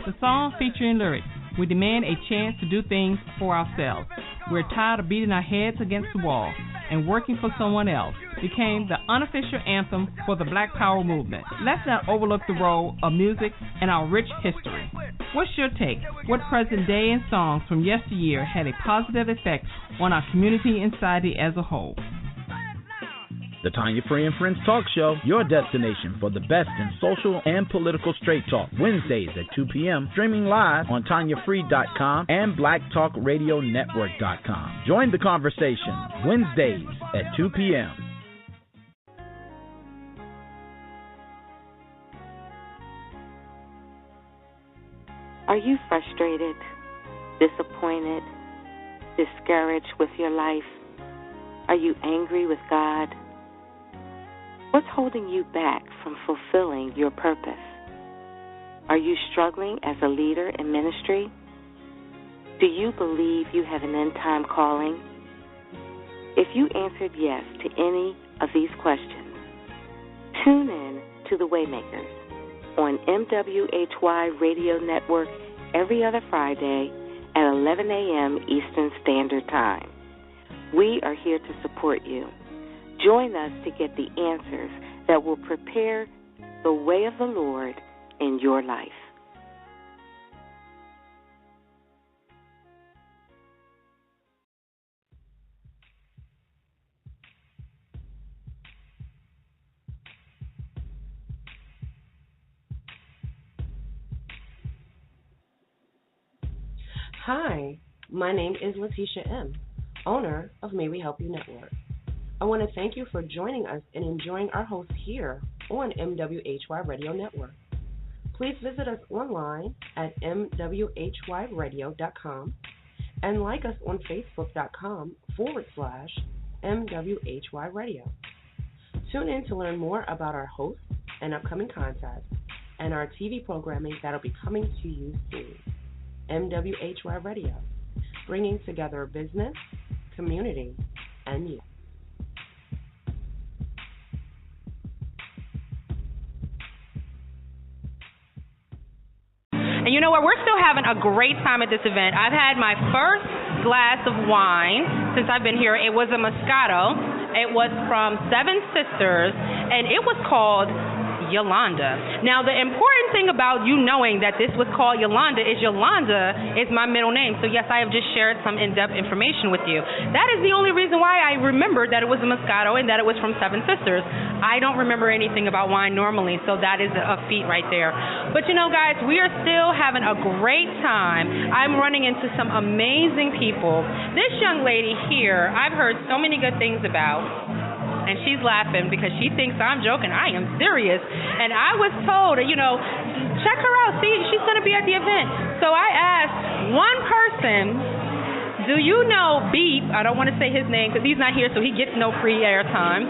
The song featuring lyrics, we demand a chance to do things for ourselves. We're tired of beating our heads against the wall and working for someone else, became the unofficial anthem for the Black Power movement. Let's not overlook the role of music in our rich history. What's your take? What present day and songs from yesteryear had a positive effect on our community and society as a whole? The Tanya Free and Friends Talk Show, your destination for the best in social and political straight talk. Wednesdays at 2 p.m., streaming live on TanyaFree.com and BlackTalkRadioNetwork.com. Join the conversation Wednesdays at 2 p.m. Are you frustrated, disappointed, discouraged with your life? Are you angry with God? What's holding you back from fulfilling your purpose? Are you struggling as a leader in ministry? Do you believe you have an end-time calling? If you answered yes to any of these questions, tune in to The Waymakers on MWHY Radio Network every other Friday at 11 a.m. Eastern Standard Time. We are here to support you. Join us to get the answers that will prepare the way of the Lord in your life. Hi, my name is Letitia M., owner of May We Help You Network. I want to thank you for joining us and enjoying our hosts here on MWHY Radio Network. Please visit us online at mwhyradio.com and like us on facebook.com/MWHY Radio. Tune in to learn more about our hosts and upcoming contests and our TV programming that will be coming to you soon. MWHY Radio, bringing together business, community, and you. And you know what? We're still having a great time at this event. I've had my first glass of wine since I've been here. It was a Moscato. It was from Seven Sisters, and it was called Yolanda. Now, the important thing about you knowing that this was called Yolanda is my middle name. So, yes, I have just shared some in-depth information with you. That is the only reason why I remembered that it was a Moscato and that it was from Seven Sisters. I don't remember anything about wine normally, so that is a feat right there. But, you know, guys, we are still having a great time. I'm running into some amazing people. This young lady here, I've heard so many good things about. And she's laughing because she thinks I'm joking. I am serious. And I was told, you know, check her out. See, she's going to be at the event. So I asked one person, do you know Beep? I don't want to say his name because he's not here, so he gets no free airtime.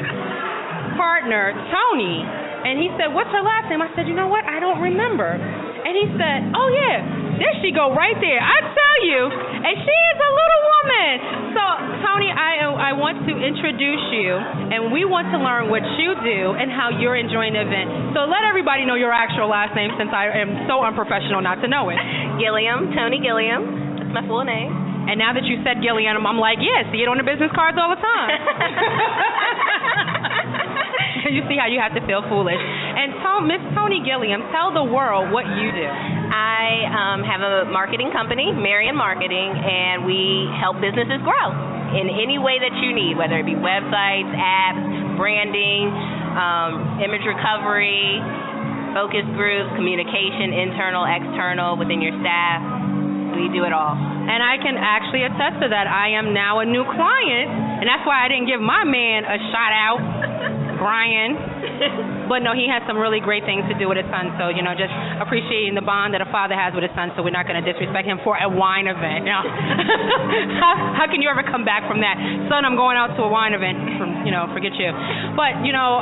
Partner, Tony. And he said, what's her last name? I said, you know what? I don't remember. And he said, oh, yeah, there she go right there. I tell you. And she is a little woman. So, Tony, I want to introduce you, and we want to learn what you do and how you're enjoying the event. So let everybody know your actual last name since I am so unprofessional not to know it. Gilliam, Tony Gilliam. That's my full name. And now that you said Gilliam, I'm like, yeah, see it on the business cards all the time. You see how you have to feel foolish. And Miss Tony Gilliam, tell the world what you do. I have a marketing company, Marion Marketing, and we help businesses grow in any way that you need, whether it be websites, apps, branding, image recovery, focus groups, communication, internal, external, within your staff. We do it all. And I can actually attest to that. I am now a new client, and that's why I didn't give my man a shout out, Brian. But no, he has some really great things to do with his son. So, you know, just appreciating the bond that a father has with his son. So we're not going to disrespect him for a wine event. You know? How can you ever come back from that? Son, I'm going out to a wine event. Forget you. But, you know,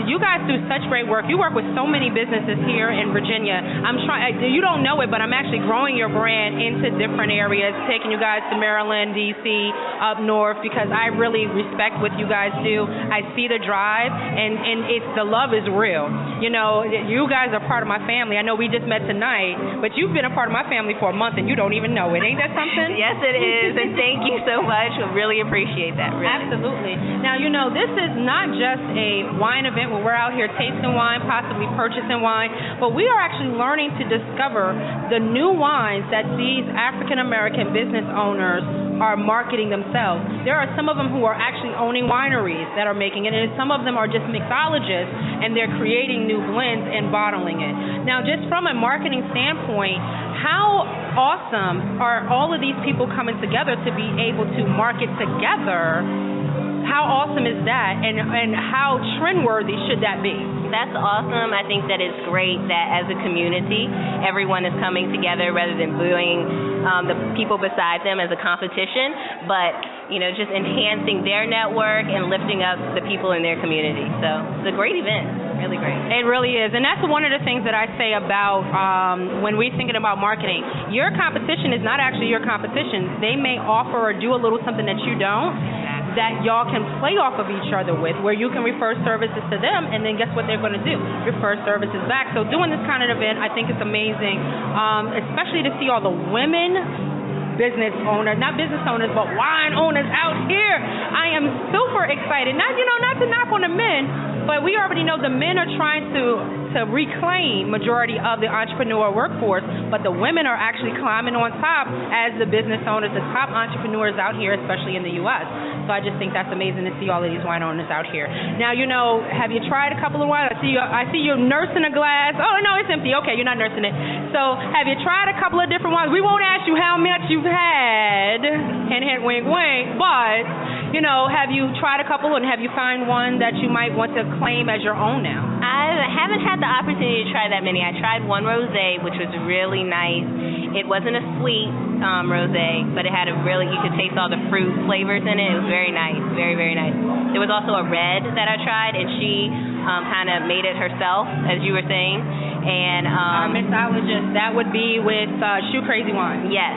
you guys do such great work. You work with so many businesses here in Virginia. You don't know it, but I'm actually growing your brand into different areas, taking you guys to Maryland, D.C., up north, because I really respect what you guys do. I see the drive, and the love is real. You know, you guys are part of my family. I know we just met tonight, but you've been a part of my family for a month, and you don't even know it. Ain't that something? Yes, it is, and thank you so much. We really appreciate that, really. Absolutely. Now, you know, this is not just a wine event where we're out here tasting wine, possibly purchasing wine, but we are actually learning to discover the new wines that these African-American business owners are marketing themselves. There are some of them who are actually owning wineries that are making it, and some of them are just mixologists, and they're creating new blends and bottling it. Now, just from a marketing standpoint, how awesome are all of these people coming together to be able to market together? How awesome is that, and how trend-worthy should that be? That's awesome. I think that it's great that as a community, everyone is coming together rather than booing the people beside them as a competition, but, you know, just enhancing their network and lifting up the people in their community. So it's a great event. Really great. It really is. And that's one of the things that I say about when we're thinking about marketing. Your competition is not actually your competition. They may offer or do a little something that you don't, that y'all can play off of each other with, where you can refer services to them, and then guess what they're going to do? Refer services back. So doing this kind of event, I think it's amazing, especially to see all the women business owners, not business owners, but wine owners out here. I am super excited. Not to knock on the men, but we already know the men are trying to reclaim majority of the entrepreneur workforce, but the women are actually climbing on top as the business owners, the top entrepreneurs out here, especially in the U.S. So I just think that's amazing to see all of these wine owners out here. Now, have you tried a couple of wines? I see you nursing a glass. Oh, no, it's empty. Okay, you're not nursing it. So have you tried a couple of different wines? We won't ask you how much you've had, hint, hint, wink, wink, but, have you tried a couple and have you found one that you might want to claim as your own now? I haven't had the opportunity to try that many. I tried one rosé, which was really nice. It wasn't a sweet rosé, but it had you could taste all the fruit flavors in it. It was very nice, very, very nice. There was also a red that I tried, and she kind of made it herself, as you were saying. And our mixologist, that would be with Shoe Crazy Wine. Yes.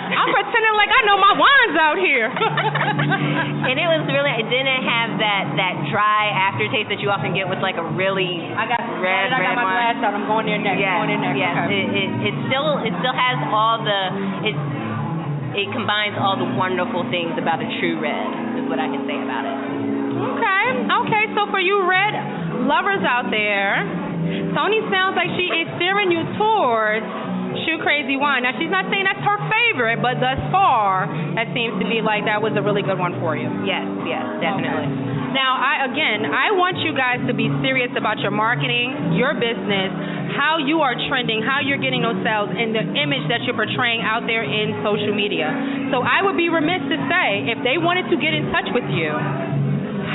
I'm pretending like I know my wines out here. And it didn't have that dry aftertaste that you often get with like a really red I got my wine. glass out. I'm going there next. Yes, going in next. Yes. Okay. It still has all it combines all the wonderful things about a true red, is what I can say about it. Okay. So for you red lovers out there, Tony sounds like she is steering you towards Shoe Crazy Wine. Now, she's not saying that's her favorite, but thus far, that seems to be like that was a really good one for you. Yes, definitely. Okay. Now, I want you guys to be serious about your marketing, your business, how you are trending, how you're getting those sales, and the image that you're portraying out there in social media. So I would be remiss to say, if they wanted to get in touch with you,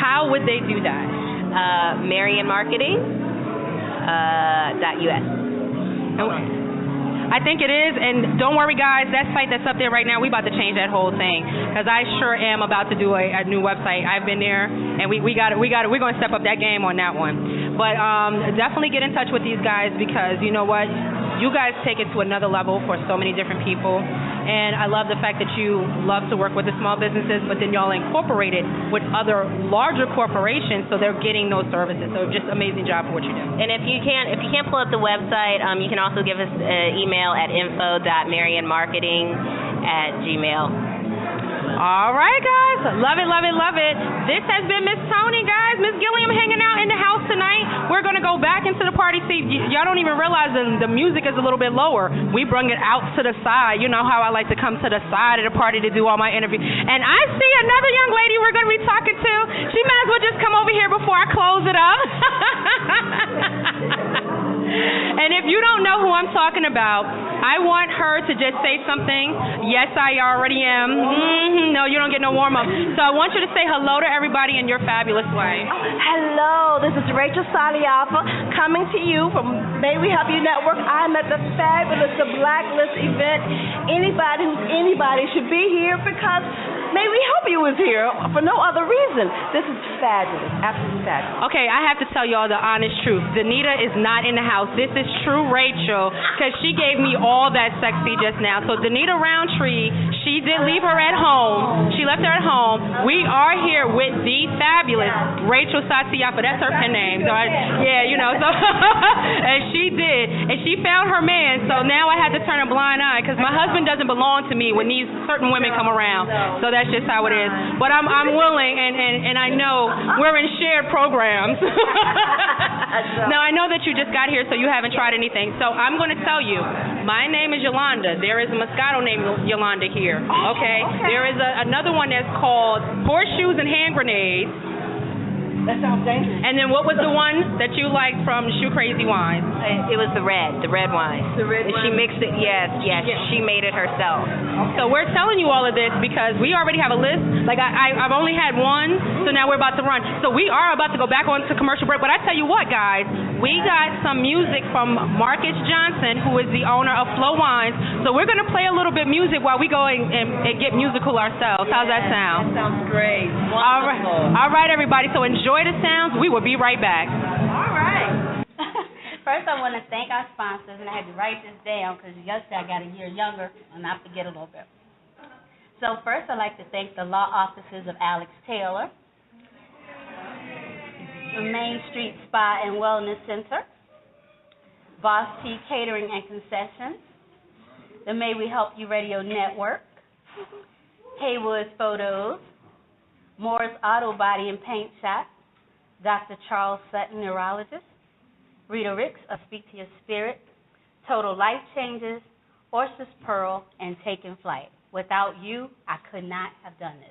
how would they do that? MarionMarketing.us. I think it is, and don't worry, guys. That site that's up there right now, we about to change that whole thing because I sure am about to do a new website. I've been there, and we're going to step up that game on that one. But definitely get in touch with these guys because you know what, you guys take it to another level for so many different people. And I love the fact that you love to work with the small businesses, but then y'all incorporate it with other larger corporations, so they're getting those services. So just amazing job for what you do. And if you can't pull up the website, you can also give us an email at info.marionmarketing@gmail.com. All right, guys. Love it. This has been Miss Tony, guys. Miss Gilliam hanging out in the house tonight. We're going to go back into the party. See, y'all don't even realize the music is a little bit lower. We brung it out to the side. You know how I like to come to the side of the party to do all my interviews. And I see another young lady we're going to be talking to. She might as well just come over here before I close it up. And if you don't know who I'm talking about, I want her to just say something. Yes, I already am. No, you don't get no warm-up. So I want you to say hello to everybody in your fabulous way. Hello, this is Rachel Saliafa coming to you from May We Help You Network. I'm at the fabulous Blacklist event. Anybody who's anybody should be here because May We Help You is here for no other reason. This is fabulous, absolutely fabulous. Okay, I have to tell y'all the honest truth. Benita is not in the house. This is true Rachel because she gave me all that sexy just now. So Benita Roundtree, she did leave her at home. She left her at home. We are here with the fabulous Rachel Satiafa. That's her pen name. So yeah, you know. So and she did, and she found her man. So now I had to turn a blind eye because my husband doesn't belong to me when these certain women come around. So that's just how it is. But I'm willing, and I know we're in shared programs. Now I know that you just got here, so you haven't tried anything. So I'm going to tell you, my name is Yolanda. There is a Moscato named Yolanda here. Okay. There is another one that's called Horseshoes and Hand Grenades. That sounds dangerous. And then what was the one that you liked from Shoe Crazy Wine? It was the red wine. The red wine. She mixed it, yes. She made it herself. So we're telling you all of this because we already have a list. Like I've only had one, so now we're about to run. So we are about to go back on to commercial break. But I tell you what, guys, we got some music from Marcus Johnson, who is the owner of Flow Wines. So we're going to play a little bit of music while we go and get musical ourselves. How's that sound? That sounds great. Wonderful. All right, everybody. So enjoy the sounds. We will be right back. All right. First, I want to thank our sponsors, and I had to write this down because yesterday I got a year younger, and I forget a little bit. So first, I'd like to thank the law offices of Alex Taylor, the Main Street Spa and Wellness Center, Boss T Catering and Concessions, the May We Help You Radio Network, Haywood's Photos, Moore's Auto Body and Paint Shop, Dr. Charles Sutton, Neurologist, Rita Ricks of Speak to Your Spirit, Total Life Changes, Orsa's Pearl, and Taking Flight. Without you, I could not have done this.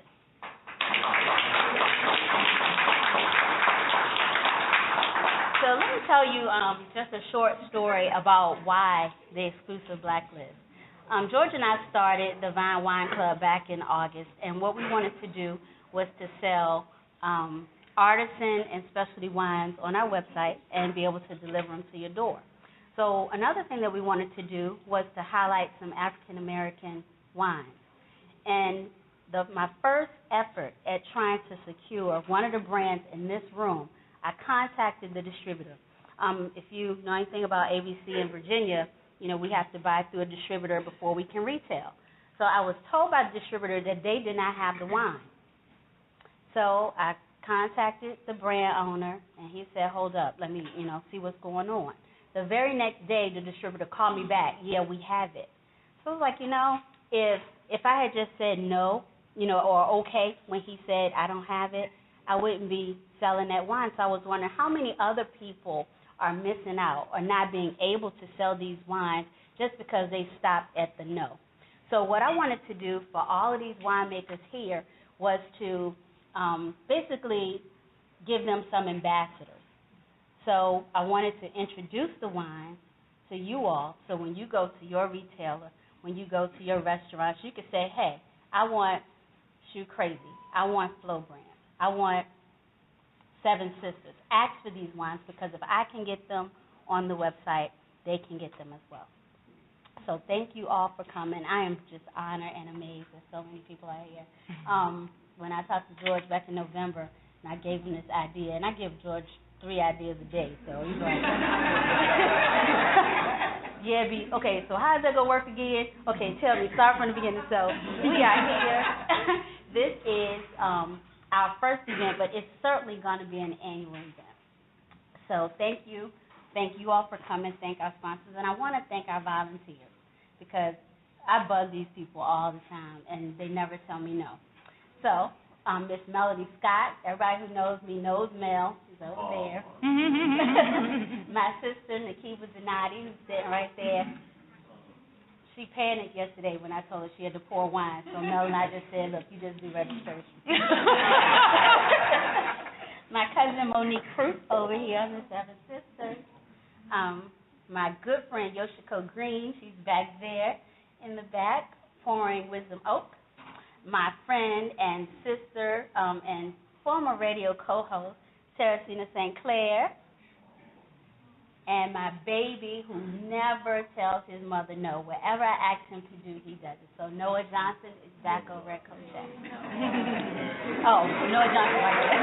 So let me tell you just a short story about why the Exclusive Blacklist. George and I started the Vine Wine Club back in August, and what we wanted to do was to sell artisan and specialty wines on our website and be able to deliver them to your door. So another thing that we wanted to do was to highlight some African American wines. And my first effort at trying to secure one of the brands in this room, I contacted the distributor. If you know anything about ABC in Virginia, you know, we have to buy through a distributor before we can retail. So I was told by the distributor that they did not have the wine. So I contacted the brand owner, and he said, hold up, let me, see what's going on. The very next day, the distributor called me back, yeah, we have it. So I was like, if I had just said no, or okay when he said I don't have it, I wouldn't be selling that wine. So I was wondering how many other people are missing out or not being able to sell these wines just because they stopped at the no. So what I wanted to do for all of these winemakers here was to basically give them some ambassadors. So I wanted to introduce the wine to you all, so when you go to your retailer, when you go to your restaurants, you can say, hey, I want Shoe Crazy, I want Flow Brand, I want Seven Sisters. Ask for these wines, because if I can get them on the website, they can get them as well. So thank you all for coming. I am just honored and amazed that so many people are here. When I talked to George back in November, and I gave him this idea, and I give George 3 ideas a day, so he's like, okay, so how does that go work again? Okay, tell me, start from the beginning. So we are here. This is our first event, but it's certainly going to be an annual event. So thank you. Thank you all for coming. Thank our sponsors. And I want to thank our volunteers, because I bug these people all the time, and they never tell me no. So Miss Melody Scott, everybody who knows me knows Mel. She's over there. My sister, Nakiba Zanati, who's sitting right there. She panicked yesterday when I told her she had to pour wine. So Mel and I just said, look, you just do registration. My cousin Monique Cruz over here, the Seven Sisters. My good friend Yoshiko Green, she's back there in the back pouring Wisdom Oak. My friend and sister and former radio co-host, Teresina St. Clair. And my baby, who never tells his mother no. Whatever I ask him to do, he does it. So Noah Johnson is back over at Coach Jack. Oh, Noah Johnson right there.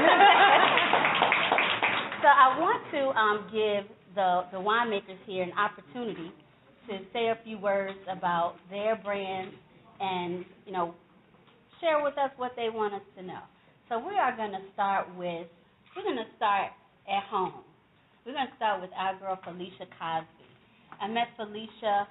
So I want to give the winemakers here an opportunity to say a few words about their brand and, share with us what they want us to know. So we are going to start at home. We're going to start with our girl, Felicia Cosby. I met Felicia.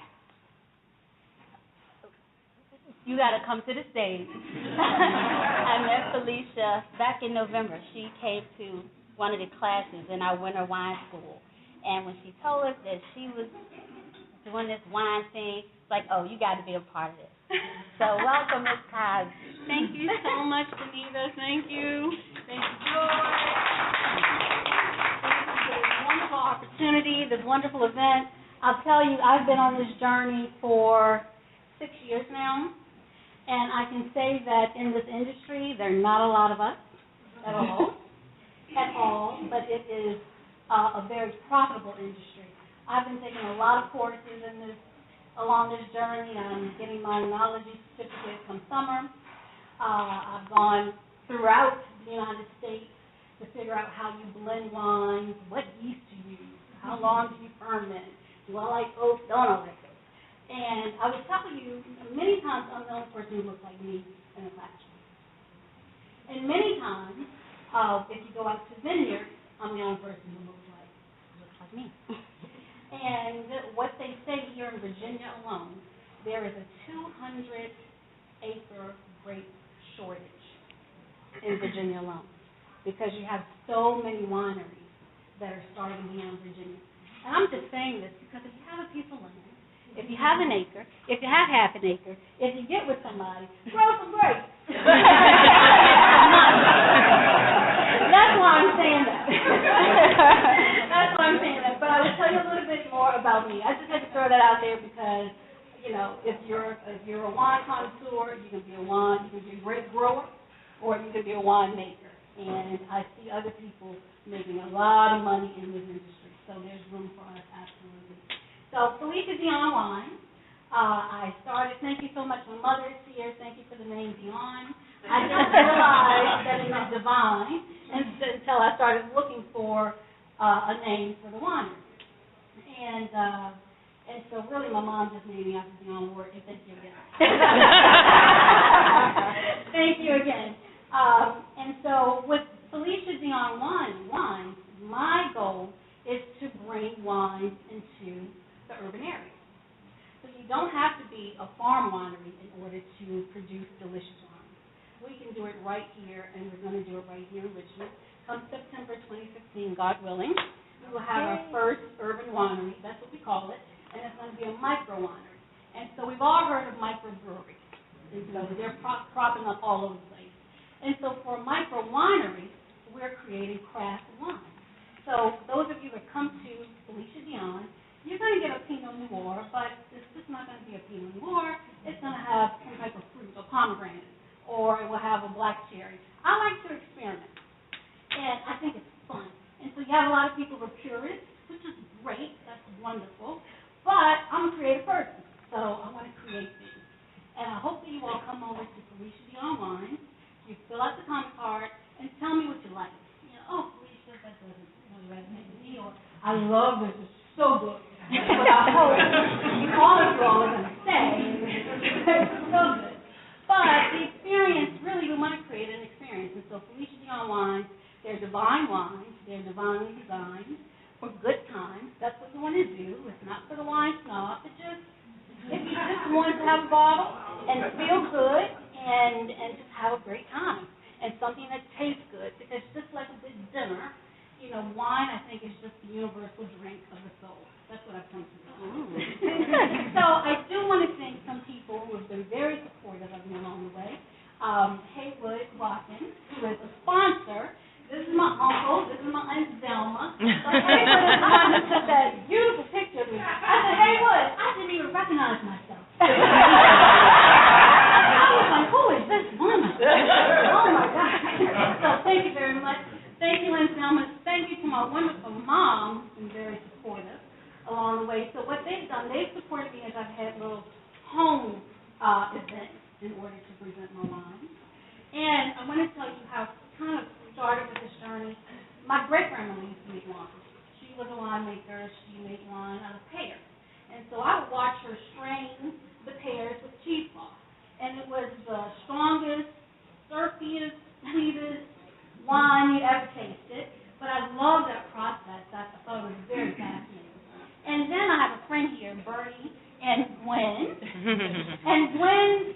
You got to come to the stage. I met Felicia back in November. She came to one of the classes in our winter wine school. And when she told us that she was doing this wine thing, it's like, oh, you got to be a part of this. So welcome, Ms. Cosby. Thank you so much, Benita. Thank you. Thank you, George. Wonderful opportunity, this wonderful event. I'll tell you, I've been on this journey for 6 years now, and I can say that in this industry, there are not a lot of us at all, but it is a very profitable industry. I've been taking a lot of courses along this journey. I'm getting my knowledge certificate from summer. I've gone throughout the United States to figure out how you blend wines, what yeast to use, how long do you ferment, do I like oak, don't I like oak. And I would tell you, many times I'm the only person who looks like me in the classroom. And many times, if you go out to vineyards, I'm the only person who looks like me. And what they say here in Virginia alone, there is a 200-acre grape shortage in Virginia alone because you have so many wineries that are starting here in Virginia. And I'm just saying this because if you have a piece of land, if you have an acre, if you have half an acre, if you get with somebody, grow some grapes. That's why I'm saying that. That's why I'm saying that. But I will tell you a little bit more about me. I just had to throw that out there because, you know, if you're a wine connoisseur, you can be a grape grower, or you can be a winemaker. And I see other people making a lot of money in this industry, so there's room for us, absolutely. So Felicia Dion Wine, I started, thank you so much, my mother is here, thank you for the name Dion. I didn't realize that it meant divine until I started looking for a name for the winery. And so really my mom just named me after Dion Ward, and thank you again. Thank you again. And so with Felicia Dion Wine, my goal is to bring wine into the urban area. So you don't have to be a farm winery in order to produce delicious wine. We can do it right here, and we're going to do it right here in Richmond. Come September 2015, God willing, we will have our first urban winery. That's what we call it, and it's going to be a micro winery. And so we've all heard of microbreweries. And so they're cropping up all over the place. And so for a micro winery, we're creating craft wine. So those of you that come to Felicia Dion, you're going to get a Pinot Noir, but it's just not going to be a Pinot Noir. It's going to have some type of fruit, a pomegranate, or it will have a black cherry. I like to experiment, and I think it's fun. And so you have a lot of people who are purists, which is great. That's wonderful. But I'm a creative person, so I want to create things. And I hope that you all come over to Felicia Dion Wine. You fill out the comment card and tell me what you like. You know, oh, Felicia, that doesn't resonate with me, or I love this. It's so good. But I hope all of you all are going to say it's so good. But the experience, really, we want to create an experience. And so Felicia Dion Wines, they're divine wines. They're divinely designed for good times. That's what we want to do. It's not for the wine snob. It's just, if you just want to have a bottle and feel good and just have a great time. And something that tastes good, because just like a big dinner, you know, wine, I think, is just the universal drink of the soul. That's what I've come to know. So I do want to thank some people who have been very supportive of me along the way. Haywood Watkins, who is a sponsor. This is my uncle. This is my Aunt Zelma. So Haywood is the one that took that beautiful picture of me. I said, Haywood, I didn't even recognize myself. I was like, who is this woman? Oh, my God. So thank you very much. Thank you, Aunt Zelma. Thank you to my wonderful mom, who's been very supportive along the way. So what they've done, they've supported me as I've had little home events in order to present my wine. And I want to tell you how it kind of started with this journey. My great-grandmother used to make wine. She was a winemaker. She made wine out of pears. And so I would watch her strain the pears with cheesecloth. And it was the strongest, syruppiest, sweetest wine you ever tasted. But I loved that process. I thought it was very fascinating. And then I have a friend here, Bertie and Gwen. And Gwen's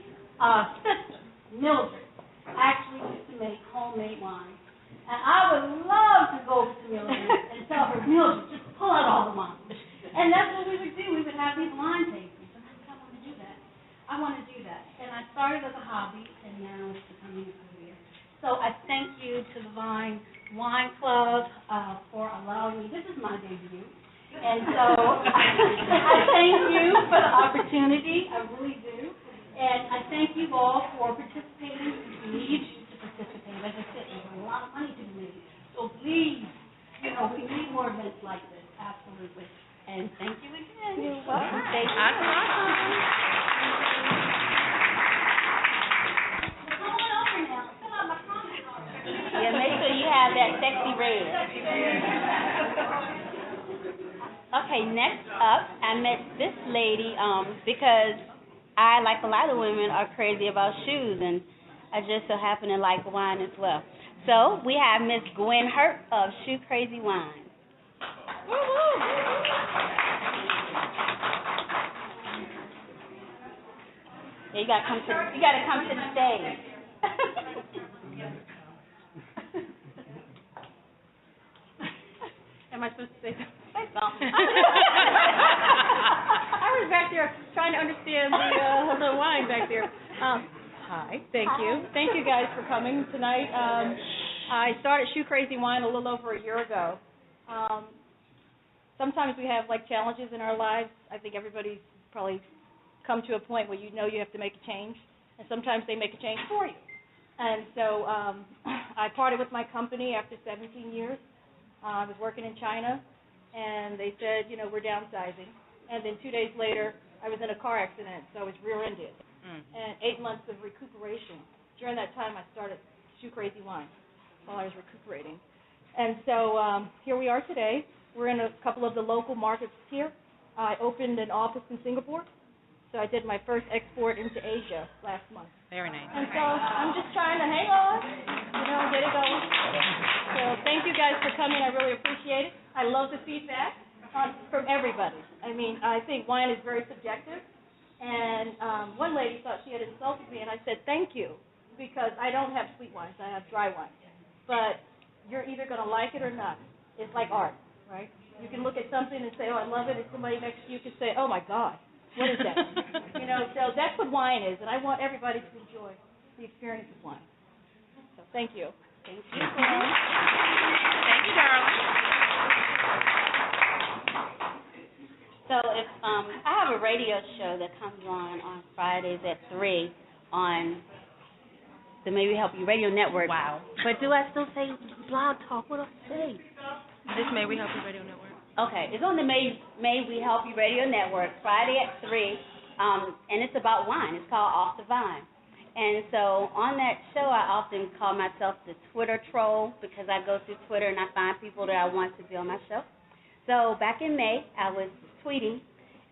sister, Mildred, actually used to make homemade wine. And I would love to go to Mildred and tell her, Mildred, just pull out all the wine. And that's what we would do. We would have these wine tastings. And I said, I want to do that. I want to do that. And I started as a hobby, and now it's becoming a career. So I thank you to the Vine Wine Club for allowing me. This is my debut. And so I thank you for the opportunity. I really do. And I thank you all for participating. We need you to participate. As I said, there's a lot of money to be made. So please, you know, we need more events like this. Absolutely. And thank you again. You're welcome. Thank you. Come on over now. Fill out my comment card. Yeah, make sure you have that sexy red. Okay, next up, I met this lady because I, like a lot of women, are crazy about shoes, and I just so happen to like wine as well. So we have Miss Gwen Hurt of Shoe Crazy Wine. Yeah, you gotta come to the stage. Am I supposed to say something? I was back there trying to understand the wine back there. Hi, thank you. Thank you guys for coming tonight. I started Shoe Crazy Wine a little over a year ago. Sometimes we have like challenges in our lives. I think everybody's probably come to a point where you know you have to make a change, and sometimes they make a change for you. And so I parted with my company after 17 years. I was working in China, and they said, you know, we're downsizing. And then 2 days later, I was in a car accident, so I was rear-ended. And 8 months of recuperation. During that time, I started Shoe Crazy Wine while I was recuperating. And so here we are today. We're in a couple of the local markets here. I opened an office in Singapore, so I did my first export into Asia last month. Very nice. And so I'm just trying to hang on, you know, get it going. So thank you guys for coming. I really appreciate it. I love the feedback from everybody. I mean, I think wine is very subjective. And one lady thought she had insulted me, and I said, thank you, because I don't have sweet wines. I have dry wines. But you're either going to like it or not. It's like art, right? You can look at something and say, oh, I love it, and somebody next to you can say, oh, my God, what is that? You know, so that's what wine is, and I want everybody to enjoy the experience of wine. So thank you. Thank you. Thank you, darling. So if I have a radio show that comes on Fridays at 3 on the Maybe Help You Radio Network. Wow. But do I still say Blog Talk? What do I say? This May We Help You Radio Network. Okay, it's on the May We Help You Radio Network, Friday at 3, and it's about wine. It's called Off the Vine. And so on that show, I often call myself the Twitter troll because I go through Twitter and I find people that I want to be on my show. So back in May, I was tweeting,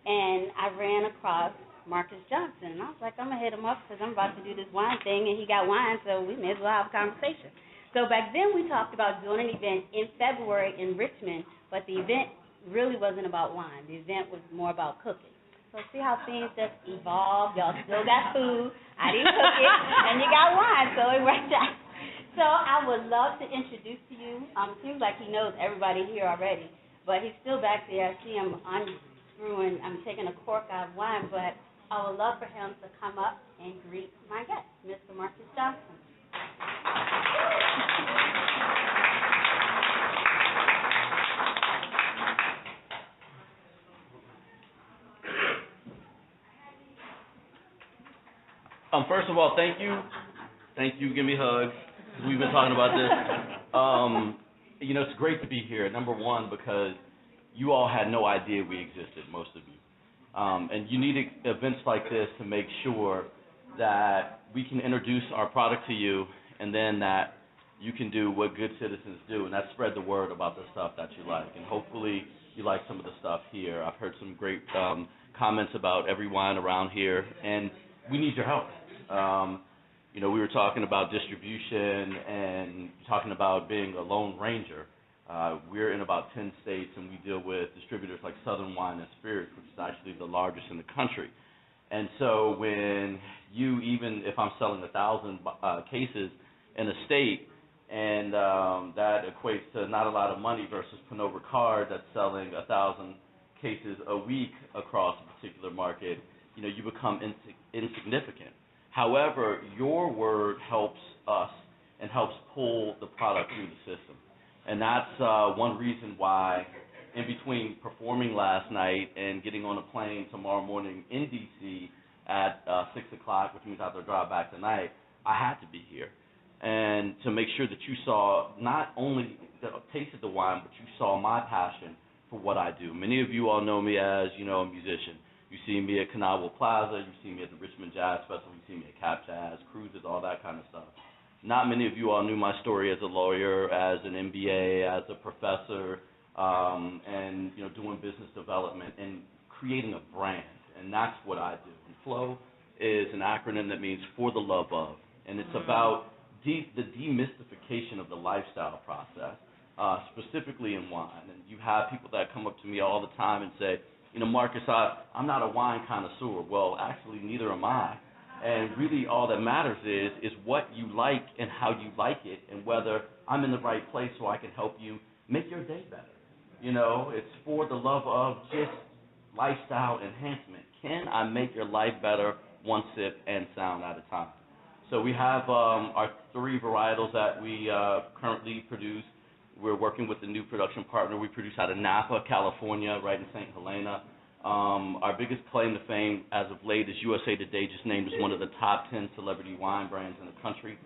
and I ran across Marcus Johnson. And I was like, I'm going to hit him up because I'm about to do this wine thing, and he got wine, so we may as well have a conversation. So back then we talked about doing an event in February in Richmond, but the event really wasn't about wine. The event was more about cooking. So see how things just evolved. Y'all still got food. I didn't cook it, and you got wine, so it worked out. So I would love to introduce to you. Seems like he knows everybody here already, but he's still back there. I see him unscrewing. I'm taking a cork out of wine, but I would love for him to come up and greet my guest, Mr. Marcus Johnson. First of all, thank you. Thank you. Give me a hug. We've been talking about this. You know, it's great to be here, number one, because you all had no idea we existed, most of you. And you need events like this to make sure that we can introduce our product to you and then that you can do what good citizens do, and that's spread the word about the stuff that you like. And hopefully you like some of the stuff here. I've heard some great comments about every wine around here, and we need your help. You know, we were talking about distribution and talking about being a lone ranger. We're in about 10 states, and we deal with distributors like Southern Wine and Spirits, which is actually the largest in the country. And so when you, even if I'm selling 1,000 cases in a state, and that equates to not a lot of money versus Pernod Ricard that's selling 1,000 cases a week across a particular market, you know, you become insignificant. However, your word helps us and helps pull the product through the system. And that's one reason why, in between performing last night and getting on a plane tomorrow morning in D.C. at 6 o'clock, which means I have to drive back tonight, I had to be here. And to make sure that you saw not only tasted the wine, but you saw my passion for what I do. Many of you all know me as, you know, a musician. You see me at Canal Plaza, you see me at the Richmond Jazz Festival, you see me at Cap Jazz, cruises, all that kind of stuff. Not many of you all knew my story as a lawyer, as an MBA, as a professor, and, you know, doing business development and creating a brand, and that's what I do. And FLOW is an acronym that means for the love of, and it's about the demystification of the lifestyle process, specifically in wine. And you have people that come up to me all the time and say, you know, Marcus, I'm not a wine connoisseur. Well, actually, neither am I. And really all that matters is what you like and how you like it, and whether I'm in the right place so I can help you make your day better. You know, it's for the love of just lifestyle enhancement. Can I make your life better one sip and sound at a time? So we have our 3 varietals that we currently produce. We're working with a new production partner. We produce out of Napa, California, right in St. Helena. Our biggest claim to fame as of late is USA Today just named us one of the top 10 celebrity wine brands in the country,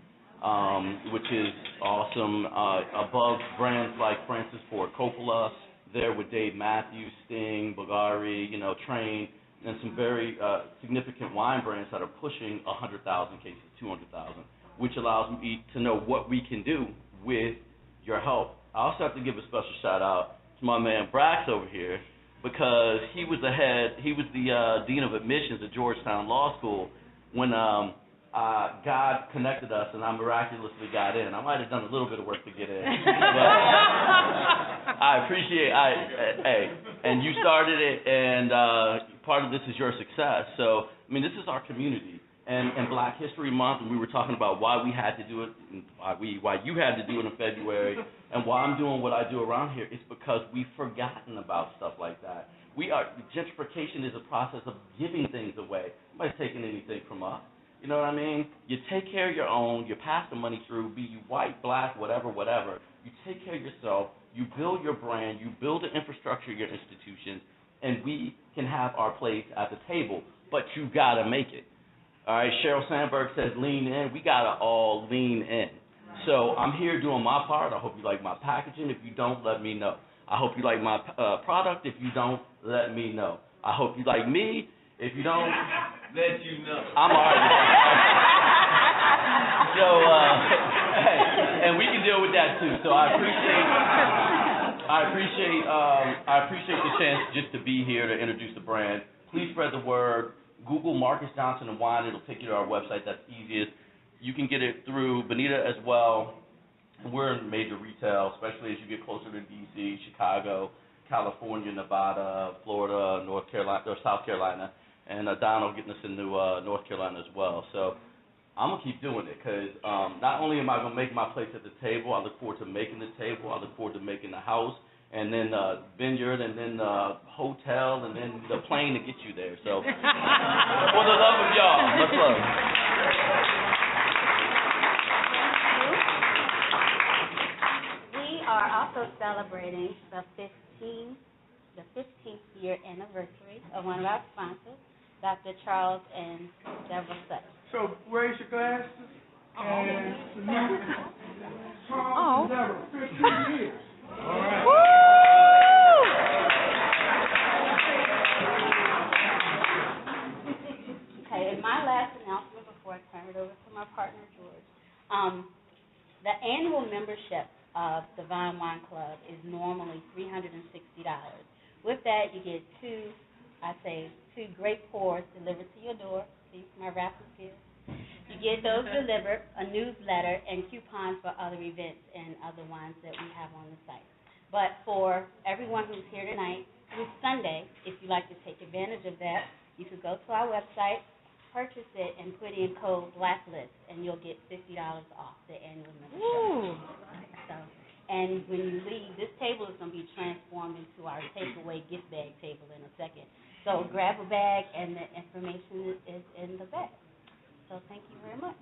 which is awesome. Above brands like Francis Ford Coppola, there with Dave Matthews, Sting, Bulgari, Train, and some very significant wine brands that are pushing 100,000 cases, 200,000, which allows me to know what we can do with your help. I also have to give a special shout out to my man Brax over here, because he was the dean of admissions at Georgetown Law School when God connected us and I miraculously got in. I might have done a little bit of work to get in, but I appreciate and you started it, and part of this is your success. So, I mean, this is our community. And Black History Month, and we were talking about why we had to do it, and why you had to do it in February, and why I'm doing what I do around here. It's because we've forgotten about stuff like that. Gentrification is a process of giving things away. Nobody's taking anything from us. You know what I mean? You take care of your own. You pass the money through, be you white, black, whatever. You take care of yourself. You build your brand. You build the infrastructure of your institutions, and we can have our place at the table. But you got to make it. All right, Sheryl Sandberg says lean in. We got to all lean in. So I'm here doing my part. I hope you like my packaging. If you don't, let me know. I hope you like my product. If you don't, let me know. I hope you like me. If you don't, let you know. I'm all right with that. So, hey, and we can deal with that too. So I appreciate the chance just to be here to introduce the brand. Please spread the word. Google Marcus Johnson and Wine. It'll take you to our website. That's easiest. You can get it through Benita as well. We're in major retail, especially as you get closer to D.C., Chicago, California, Nevada, Florida, North Carolina, or South Carolina, and Donald getting us into North Carolina as well. So I'm going to keep doing it because not only am I going to make my place at the table, I look forward to making the table, I look forward to making the house, and then vineyard, and then hotel, and then the plane to get you there. So, for the love of y'all, much love. We are also celebrating the 15th year anniversary of one of our sponsors, Dr. Charles and Deborah Sutton. So, raise your glasses and salute Charles and Deborah, 15 years. All right. Okay, and my last announcement before I turn it over to my partner, George. The annual membership of the Vine Wine Club is normally $360. With that, you get two great pours delivered to your door. See my raffle skills. You get those delivered, a newsletter, and coupons for other events and other wines that we have on the site. But for everyone who's here tonight, through Sunday, if you'd like to take advantage of that, you could go to our website, purchase it, and put in code Blacklist, and you'll get $50 off the annual membership. And when you leave, this table is going to be transformed into our takeaway gift bag table in a second. So grab a bag, and the information is in the bag. So thank you very much.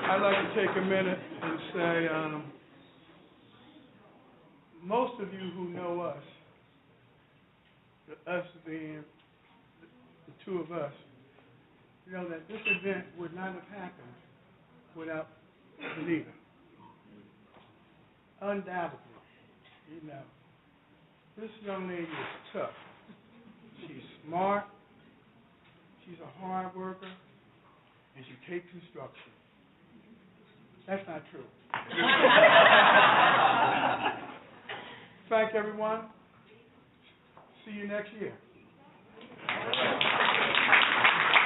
I'd like to take a minute and say, most of you who know us, us being the two of us, you know that this event would not have happened without Benita. Undoubtedly, you know. This young lady is tough. She's smart, she's a hard worker, and she takes instruction. That's not true. Thank everyone. See you next year.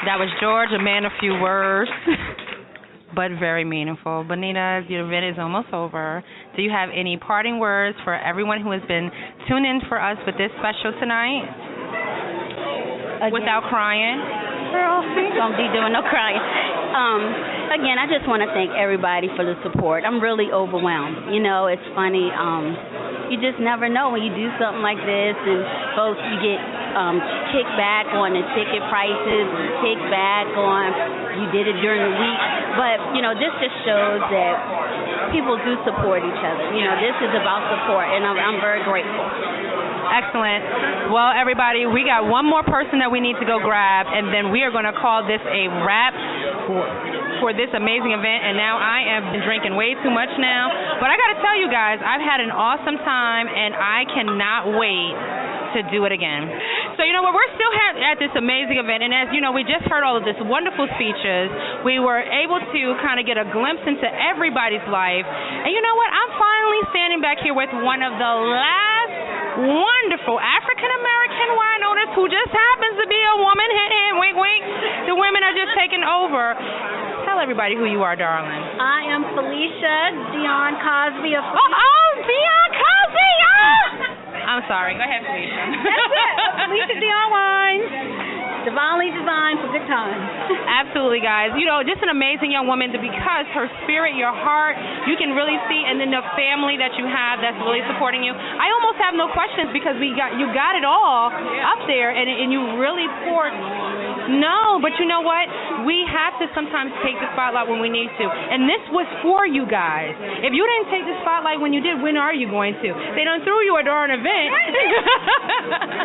That was George, a man of few words. but very meaningful. Benita, your event is almost over. Do you have any parting words for everyone who has been tuned in for us with this special tonight? Without crying? Girl, don't be doing no crying. Again, I just want to thank everybody for the support. I'm really overwhelmed. You know, it's funny. You just never know when you do something like this, and folks, you get kickback on the ticket prices, kickback on you did it during the week. But, you know, this just shows that people do support each other. You know, this is about support, and I'm very grateful. Excellent. Well, everybody, we got one more person that we need to go grab, and then we are going to call this a wrap for this amazing event. And now I have been drinking way too much now. But I got to tell you guys, I've had an awesome time, and I cannot wait to do it again. So, you know what, we're still at this amazing event, and as you know, we just heard all of this wonderful speeches. We were able to kind of get a glimpse into everybody's life, and you know what, I'm finally standing back here with one of the last wonderful African-American wine owners who just happens to be a woman. Hint, hint, wink, wink. The women are just taking over. Tell everybody who you are, darling. I am Felicia Dion Cosby of... Dion Cosby! I'm sorry. Go ahead, Felicia. That's it. Felicia Dion Wines. Divinely designed for good times. Absolutely, guys. You know, just an amazing young woman because her spirit, your heart, you can really see, and then the family that you have that's really supporting you. I almost have no questions because you got it all up there, and you really poured. No, but you know what? We have to sometimes take the spotlight when we need to. And this was for you guys. If you didn't take the spotlight when you did, when are you going to? They done threw you a darn event.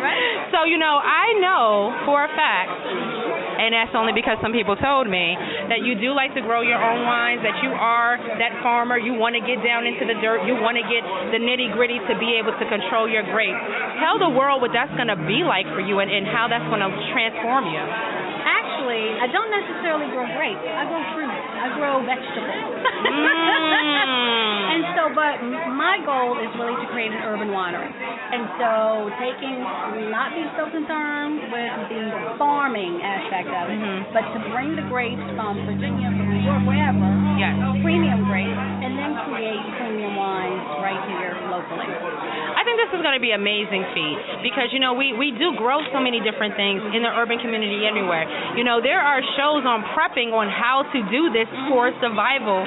Right. So, you know, I know for a fact, and that's only because some people told me, that you do like to grow your own wines, that you are that farmer, you want to get down into the dirt, you want to get the nitty-gritty to be able to control your grapes. Tell the world what that's going to be like for you and how that's going to transform you. Actually, I don't necessarily grow grapes. I grow fruit. I grow vegetables. And so, but my goal is really to create an urban winery. And so not be so concerned with the farming aspect of it, but to bring the grapes from Virginia, from New York, wherever, premium grapes, and then create premium wines right here locally. I think this is going to be an amazing feat because, you know, we do grow so many different things in the urban community anywhere. You know, there are shows on prepping on how to do this for survival.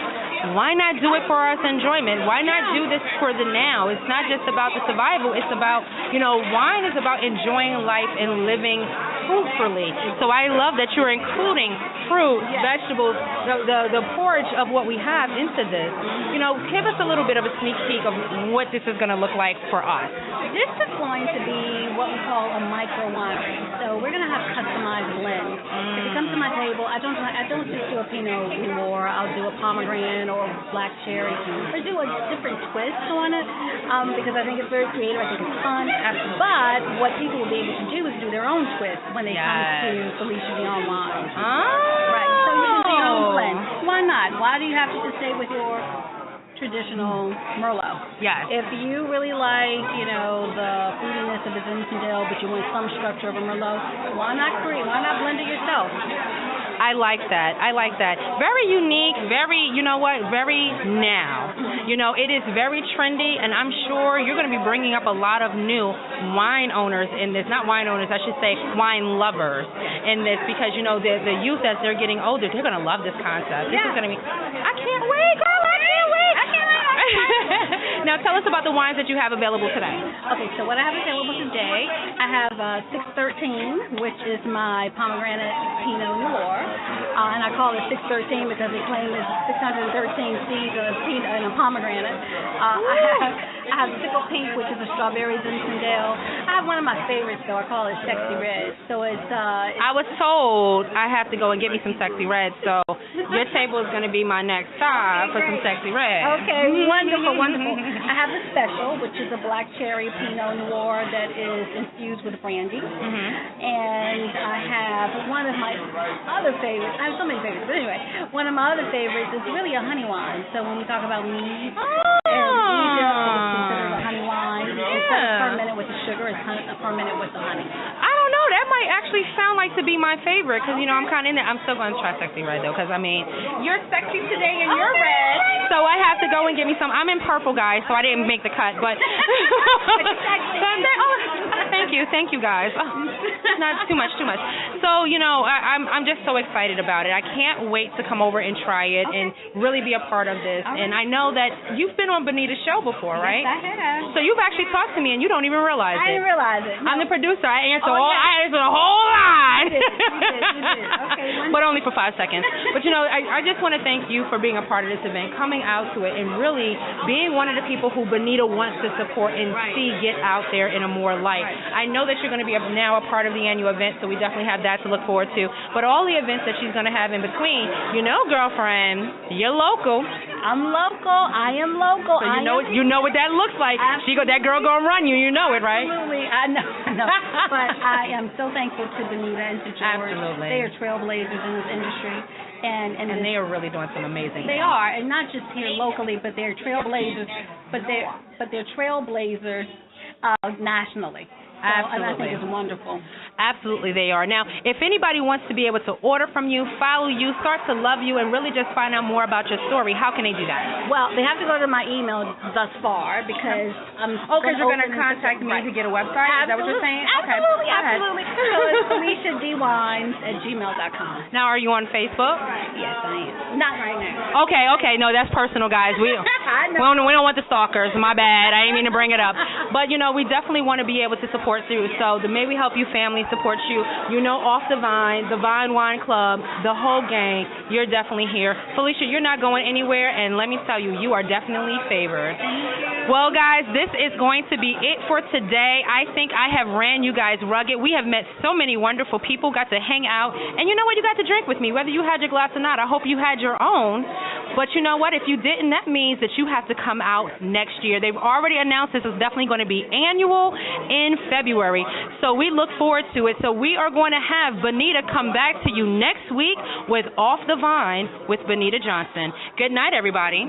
Why not do it for our enjoyment? Why not do this for the now? It's not just about the survival. It's about, you know, wine is about enjoying life and living fruitfully. So I love that you're including fruit, vegetables, the porridge of what we have into this. You know, give us a little bit of a sneak peek of what this is going to look like for us. This is going to be what we call a micro winery. So we're going to have customized blends. If you come to my table, I don't just do a Pinot Noir. I'll do a pomegranate or black cherry, or do a different twist on it because I think it's very creative. I think it's fun. But what people will be able to do is do their own twist when they come to Felicia Dion Wine. Right. So you can do your own blend. Why not? Why do you have to just stay with your traditional Merlot? Yes. If you really like, you know, the fruitiness of the Zinfandel, but you want some structure of a Merlot, why not blend it yourself? I like that. Very unique, very, you know what, very now. You know, it is very trendy, and I'm sure you're going to be bringing up a lot of new wine owners in this. Not wine owners, I should say wine lovers in this because, you know, the youth as they're getting older, they're going to love this concept. This is going to be, I can't wait, girl, I can't wait. Now tell us about the wines that you have available today. Okay, so what I have available today, I have 613, which is my pomegranate Pinot Noir, and I call it 613 because it claims it's 613 seeds of peanut and a pomegranate. I have Sickle Pink, which is a strawberry Zinfandel. I have one of my favorites, though. I call it Sexy Red. So it's I was told I have to go and get me some Sexy Red, so your table is going to be my next stop for some Sexy Red. Okay, wonderful, wonderful. I have the special, which is a black cherry Pinot Noir that is infused with brandy. And I have one of my other favorites. I have so many favorites, but anyway, one of my other favorites is really a honey wine. So when we talk about mead, it's considered a honey wine. Instead of fermented with the sugar, it's fermented with the honey. I don't know. That might might actually sound like to be my favorite because, you know, I'm kind of in there. I'm still going to try Sexy Red, though, because, I mean, you're sexy today and you're red. So I have to go and get me some. I'm in purple, guys, so I didn't make the cut, but. Thank you, guys. Oh, not too much. So, you know, I'm just so excited about it. I can't wait to come over and try it and really be a part of this. And I know that you've been on Benita's show before, right? Yes, I have. So you've actually talked to me and you don't even realize it. I didn't realize it. No. I'm the producer. I answer a whole lot. You did. Okay. But only for 5 seconds. But, you know, I just want to thank you for being a part of this event, coming out to it, and really being one of the people who Benita wants to support and see get out there in a more light. I know that you're going to be now a part of the annual event, so we definitely have that to look forward to. But all the events that she's going to have in between, you know, girlfriend, you're local. I'm local. I am local. So you know what that looks like. That girl gonna run you. You know it, right? Absolutely. I know. But I am so thankful to Benita and to George. Absolutely. They are trailblazers in this industry. And they are really doing some amazing things. They are, and not just here locally, but they're trailblazers. But they're trailblazers nationally. So, absolutely. And I think it's wonderful. Absolutely, they are. Now, if anybody wants to be able to order from you, follow you, start to love you, and really just find out more about your story, how can they do that? Well, they have to go to my email thus far because I'm. Because you're going to contact me to get a website. Is that what you're saying? Absolutely, okay. Absolutely. So it's FeliciaDWines@gmail.com. Now, are you on Facebook? Yes, I am. Not right now. Okay. No, that's personal, guys. We don't want the stalkers. My bad. I didn't mean to bring it up. But, you know, we definitely want to be able to support you. So the May We Help You family supports you. You know, Off the Vine, the Vine Wine Club, the whole gang. You're definitely here. Felicia, you're not going anywhere, and let me tell you, you are definitely favored. Well, guys, this is going to be it for today. I think I have ran you guys rugged. We have met so many wonderful people, got to hang out, and you know what? You got to drink with me, whether you had your glass or not. I hope you had your own. But you know what? If you didn't, that means that you have to come out next year. They've already announced this is definitely going to be annual in February. So we look forward to it. So we are going to have Benita come back to you next week with Off the Vine with Benita Johnson. Good night, everybody.